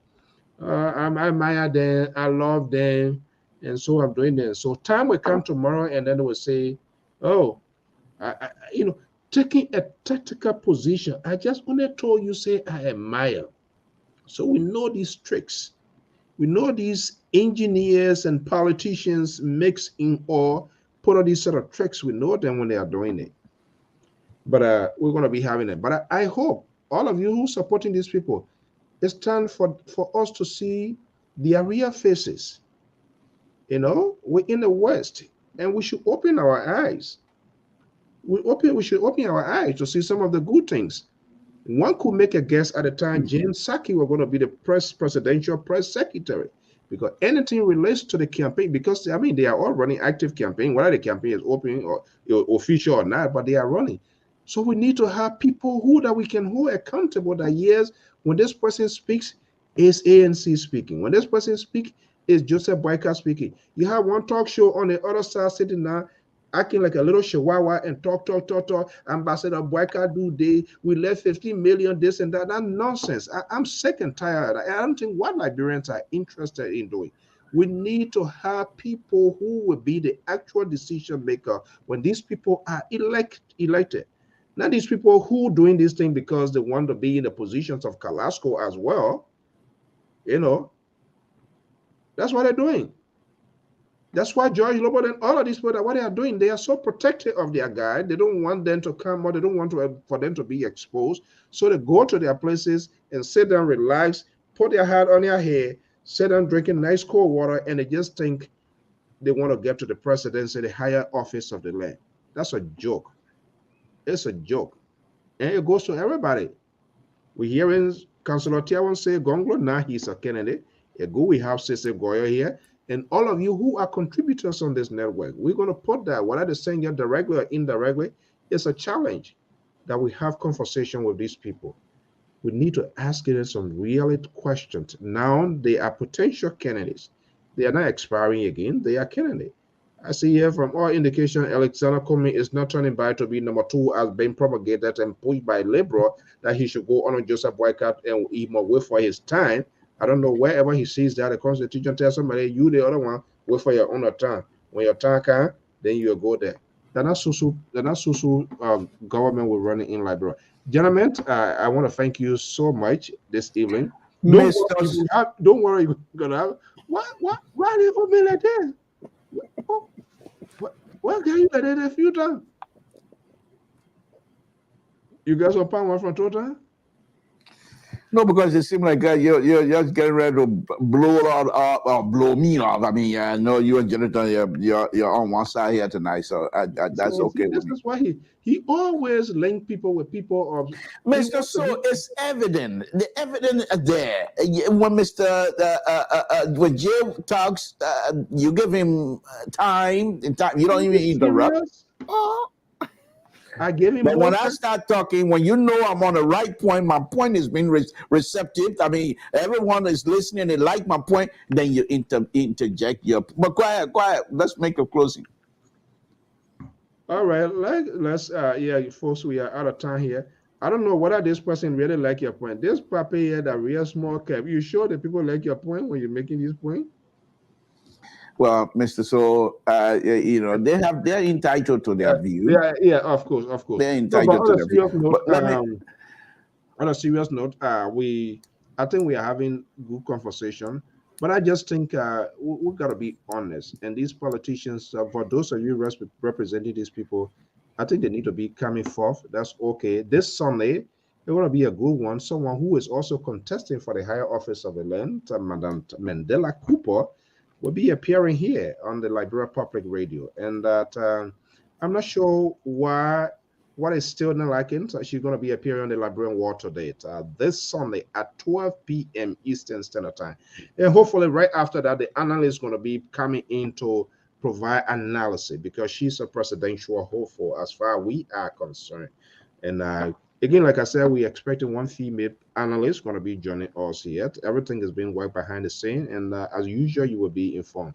I admire them, I love them, and so I'm doing this. So time will come tomorrow, and then they will say, Oh, you know, taking a tactical position. I just only told you, say, I admire. So we know these tricks. We know these engineers and politicians mix in or put all these sort of tricks. We know them when they are doing it. But we're going to be having it. But I hope all of you who are supporting these people, it's time for us to see their real faces. You know, we're in the West, and we should open our eyes. We should open our eyes to see some of the good things. One could make a guess at the time James Saki was going to be the presidential press secretary, because anything relates to the campaign, because I mean they are all running active campaign, whether the campaign is open or official or not, but they are running. So we need to have people who that we can hold accountable, that yes, when this person speaks, is ANC speaking. When this person speaks, is Joseph Boyka speaking. You have one talk show on the other side sitting now, acting like a little chihuahua and talk. Ambassador Boyka do they, we left 15 million, this and that. That's nonsense. I'm sick and tired. I don't think what Liberians are interested in doing. We need to have people who will be the actual decision maker when these people are elected. Not these people who doing this thing because they want to be in the positions of Carrasco as well. You know, that's what they're doing. That's why George Lobo and all of these people, what they are doing, they are so protective of their guy. They don't want them to come, or they don't want for them to be exposed. So they go to their places and sit down, relax, put their hat on their head, sit down drinking nice cold water, and they just think they want to get to the presidency, the higher office of the land. That's a joke. It's a joke. And it goes to everybody. We're hearing Councillor Tiawan say Gonglo, now he's a candidate. We have Sese Goyo here. And all of you who are contributors on this network, we're going to put that, whether they're saying it directly or indirectly, it's a challenge that we have conversation with these people. We need to ask them some real questions. Now they are potential candidates. They are not expiring again. They are candidates. I see here from all indication, Alexander Comey is not turning by to be number 2 as being propagated and pushed by liberal that he should go on Joseph Boycott and he must wait for his time. I don't know, wherever he sees that the constitution tells somebody, you the other one, wait for your own time. When your time comes, then you'll go there. They're not government we're running in Liberia. Gentlemen, I want to thank you so much this evening. Don't worry, you're gonna have why do you put me like this? What can you like that a few times? You got some power from total? No, because it seems like you're just getting ready to blow it all up or blow me off. I mean, I know you and Jonathan, you're on one side here tonight, so that's okay. This is why he always link people with people of Mr. So it's evident. The evidence is there. When when Jay talks, you give him time. You don't even interrupt. I give him. But when I start talking, when you know I'm on the right point, my point is being receptive. I mean, everyone is listening. They like my point. Then you interject. But quiet. Let's make a closing. All right, let's yeah, folks, we are out of time here. I don't know whether this person really like your point. This puppy here, that real small cap. You sure that people like your point when you're making this point? Well, Mr. So, they're entitled to their view. Yeah, of course. They're entitled to their view. On a serious note, I think we are having good conversation, but I just think we got to be honest. And these politicians, for those of you representing these people, I think they need to be coming forth. That's okay. This Sunday, it's going to be a good one. Someone who is also contesting for the higher office of the land, Madam Mandela Cooper, will be appearing here on the Liberia Public Radio. And that I'm not sure what is still not liking. So she's going to be appearing on the Liberian Water Date this Sunday at 12 p.m. Eastern Standard Time. And hopefully right after that, the analyst is going to be coming in to provide analysis, because she's a presidential hopeful as far as we are concerned. And again, like I said, we're expecting one female analyst going to be joining us here. Everything is being worked behind the scene, and as usual, you will be informed.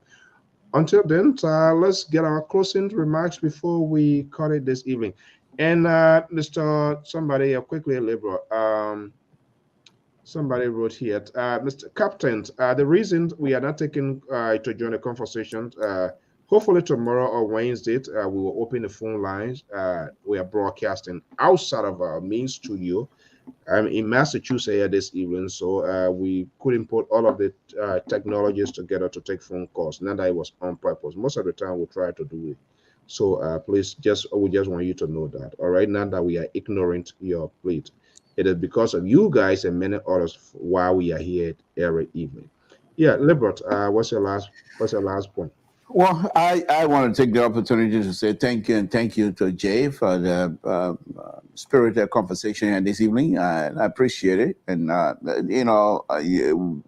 Until then, let's get our closing remarks before we cut it this evening. And Mr. Somebody, quickly, Liberal. Somebody wrote here, Mr. Captain, the reason we are not taking to join the conversation Hopefully tomorrow or Wednesday, we will open the phone lines. We are broadcasting outside of our main studio. I'm in Massachusetts here this evening, so we couldn't put all of the technologies together to take phone calls. Not that it was on purpose. Most of the time, we try to do it. So please, we just want you to know that. All right, not that we are ignorant your plate. It is because of you guys and many others why we are here every evening. Yeah, Libert, what's your last point? Well, I want to take the opportunity to say thank you, and thank you to Jay for the spirited conversation here this evening. I appreciate it. And,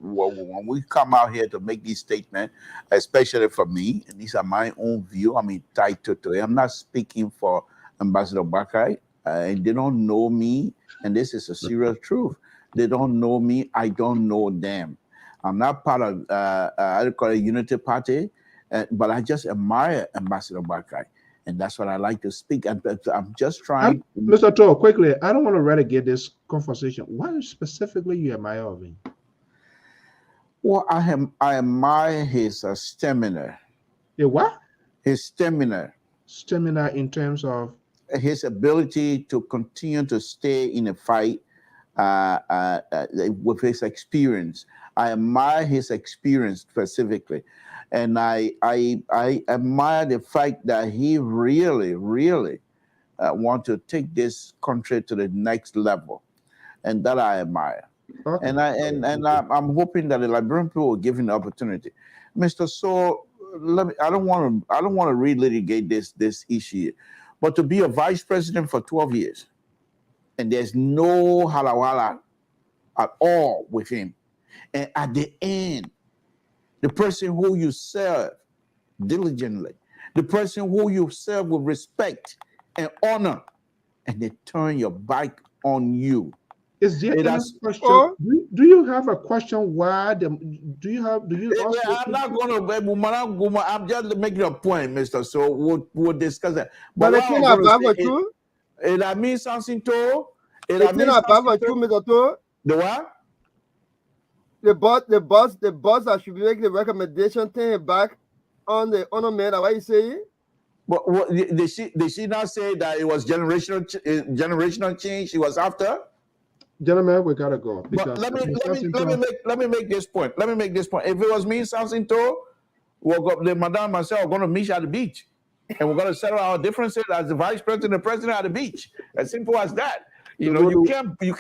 when we come out here to make these statements, especially for me, and these are my own view, I'm entitled to it. I'm not speaking for Ambassador Bakai. They don't know me, and this is a serious truth. They don't know me. I don't know them. I'm not part of, I call it Unity Party. But I just admire Ambassador Bakai, and that's what I like to speak. And I'm just trying. Mr. Toh, quickly, I don't want to relegate this conversation. What specifically you admire of him? Well, I admire his stamina. The what? His stamina. Stamina in terms of? His ability to continue to stay in a fight with his experience. I admire his experience specifically. And I admire the fact that he really, really want to take this country to the next level, and that I admire. Okay. And I'm hoping that the Liberian people will give him the opportunity. Mr. So, I don't want to relitigate this issue, but to be a vice president for 12 years, and there's no halawala at all with him, and at the end, the person who you serve diligently, the person who you serve with respect and honor, and they turn your back on you. Is there any question? Do you have a question? Why? I'm not going to. I'm just making a point, Mister. So we'll discuss that. But the thing about what you? It means something to. The thing about what you, Mister To. The what? The boss that should make the recommendation turn back on the honor man. Why you say? But did she not say that it was generational change she was after? Gentlemen, we gotta go. But let me make this point. Let me make this point. If it was me, something to, the madam and myself are going to meet at the beach, and we're going to settle our differences as the vice president and president at the beach. As simple as that. You know, you can't do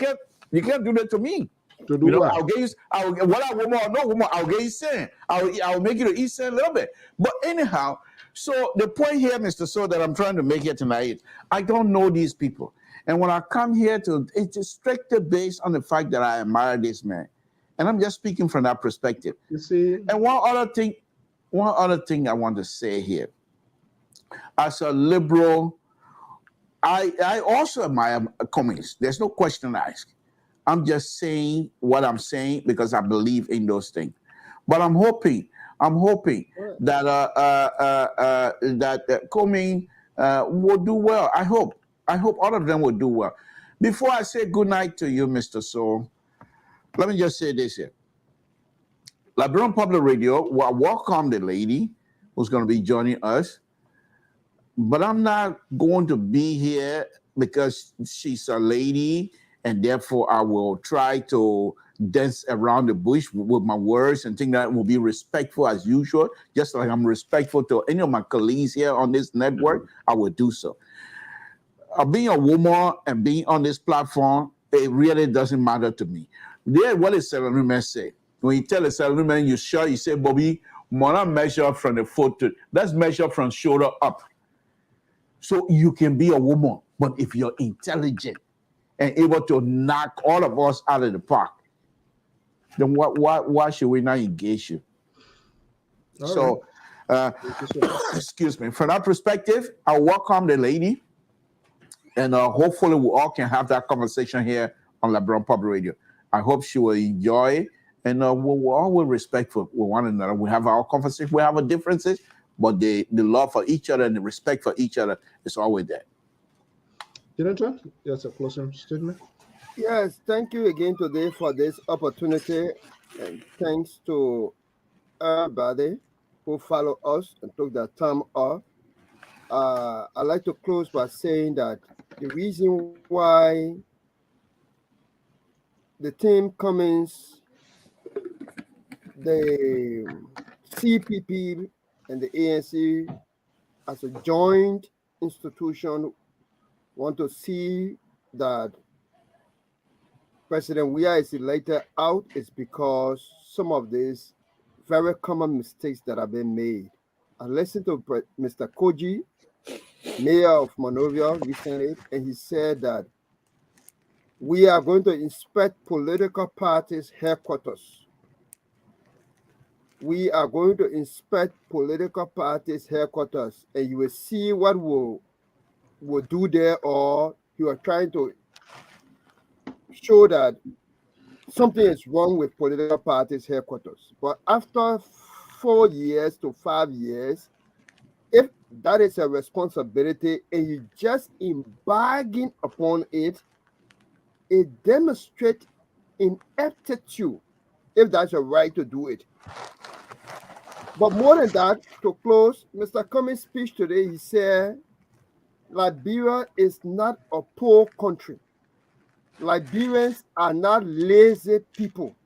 that to me. To do what? I'll get you. I'll get you sin. I'll make you to eat sin a little bit. But anyhow, so the point here, Mr. So, that I'm trying to make here tonight, I don't know these people, and when I come here it's strictly based on the fact that I admire this man, and I'm just speaking from that perspective. You see. And one other thing I want to say here, as a liberal, I also admire Cummings. There's no question asked. I'm just saying what I'm saying because I believe in those things. But I'm hoping that Cummings will do well. I hope all of them will do well. Before I say good night to you, Mr. Soul, let me just say this here. Liberian Public Radio will welcome the lady who's going to be joining us. But I'm not going to be here because she's a lady, and therefore I will try to dance around the bush with my words and think that will be respectful as usual. Just like I'm respectful to any of my colleagues here on this network, I will do so. Being a woman and being on this platform, it really doesn't matter to me. What does Salalumen say? When you tell a Salalumen, you say, Bobby, Mona measure from the foot to, let's measure from shoulder up. So you can be a woman, but if you're intelligent and able to knock all of us out of the park, then why should we not engage you? All right. Excuse me. From that perspective, I welcome the lady, and hopefully we all can have that conversation here on Liberian Public Radio. I hope she will enjoy it, and we're always respectful with one another. We have our conversation, we have our differences, but the love for each other and the respect for each other is always there. Director, that's a closing statement. Yes, thank you again today for this opportunity, and thanks to everybody who follow us and took their time off. I'd like to close by saying that the reason why the team Cummins, the CPP, and the ANC as a joint institution want to see that President Weah is elected out is because some of these very common mistakes that have been made. I listened to Mr. Koji, mayor of Monrovia, recently, and he said that we are going to inspect political parties' headquarters. We are going to inspect political parties' headquarters, and you will see what we'll do there, or you are trying to show that something is wrong with political parties' headquarters. But after 4 years to 5 years, if that is a responsibility and you just embarking upon it, it demonstrates ineptitude if that's a right to do it. But more than that, to close, Mr. Cummings' speech today, he said, Liberia is not a poor country. Liberians are not lazy people.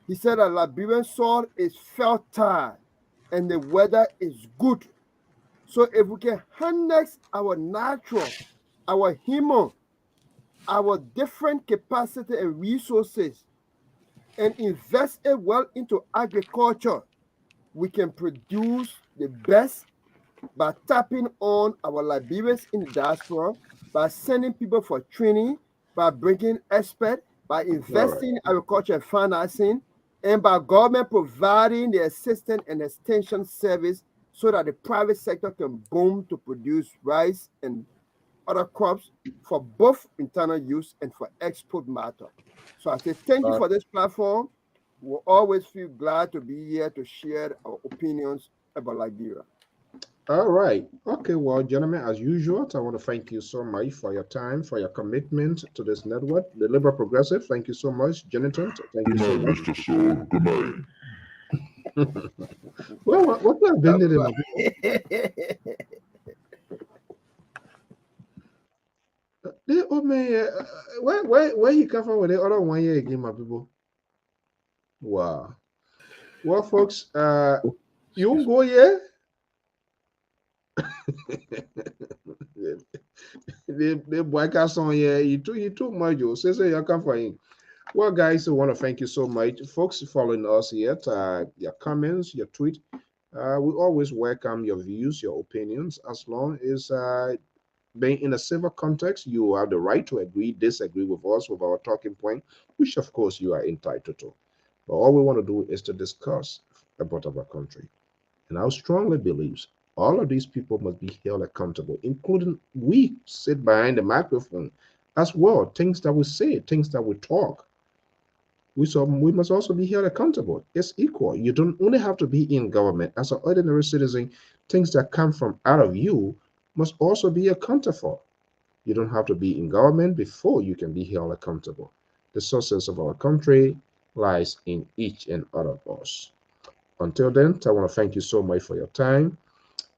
He said that Liberian soil is fertile and the weather is good. So if we can harness our natural, our human, our different capacity and resources and invest it well into agriculture, we can produce the best by tapping on our Liberians in the diaspora, by sending people for training, by bringing experts, by investing in agriculture and financing, and by government providing the assistance and extension service so that the private sector can boom to produce rice and other crops for both internal use and for export matter. So I say thank you for this platform. We'll always feel glad to be here to share our opinions about Liberia. All right. Okay, well, gentlemen, as usual, I want to thank you so much for your time, for your commitment to this network. The Liberal Progressive, thank you so much. Jonathan, thank you so much. Mr. Soul. Good night. Well, what have been there? Oh man, where you come from with the other 1 year again, my people? Wow. Well, folks, you won't go here. The boy got on here. He took my joke. Say you come for him. Well, guys, I want to thank you so much, folks, following us here. Your comments, your tweet. We always welcome your views, your opinions, as long as being in a civil context, you have the right to agree, disagree with us, with our talking point, which of course you are entitled to. But all we want to do is to discuss about our country. And I strongly believe all of these people must be held accountable, including we sit behind the microphone as well. Things that we say, things that we talk. We must also be held accountable. It's equal. You don't only have to be in government. As an ordinary citizen, things that come from out of you must also be accounted for. You don't have to be in government before you can be held accountable. The success of our country lies in each and all of us. Until then, I want to thank you so much for your time.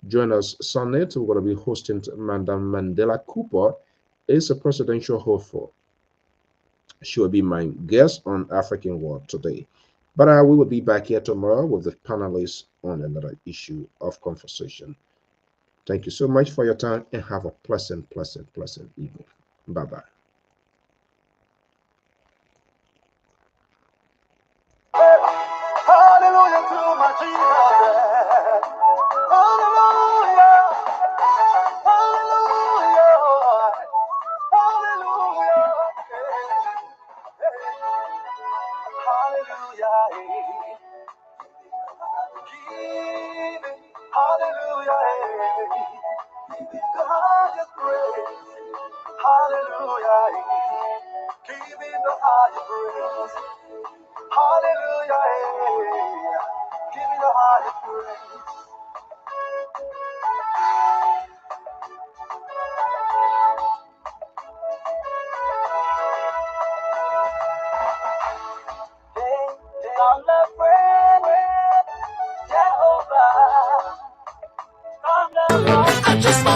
Join us Sunday. We're going to be hosting Madam Mandela Cooper, is a presidential hopeful. She will be my guest on African World Today. But we will be back here tomorrow with the panelists on another issue of conversation. Thank you so much for your time and have a pleasant evening. Bye-bye. Hallelujah to my Jesus. Hallelujah. Hallelujah. Hallelujah. Hallelujah. Give it. Hallelujah. Give God the praise. Hallelujah. Give him the highest praise. Hallelujah. Give him the highest praise. Jehovah. just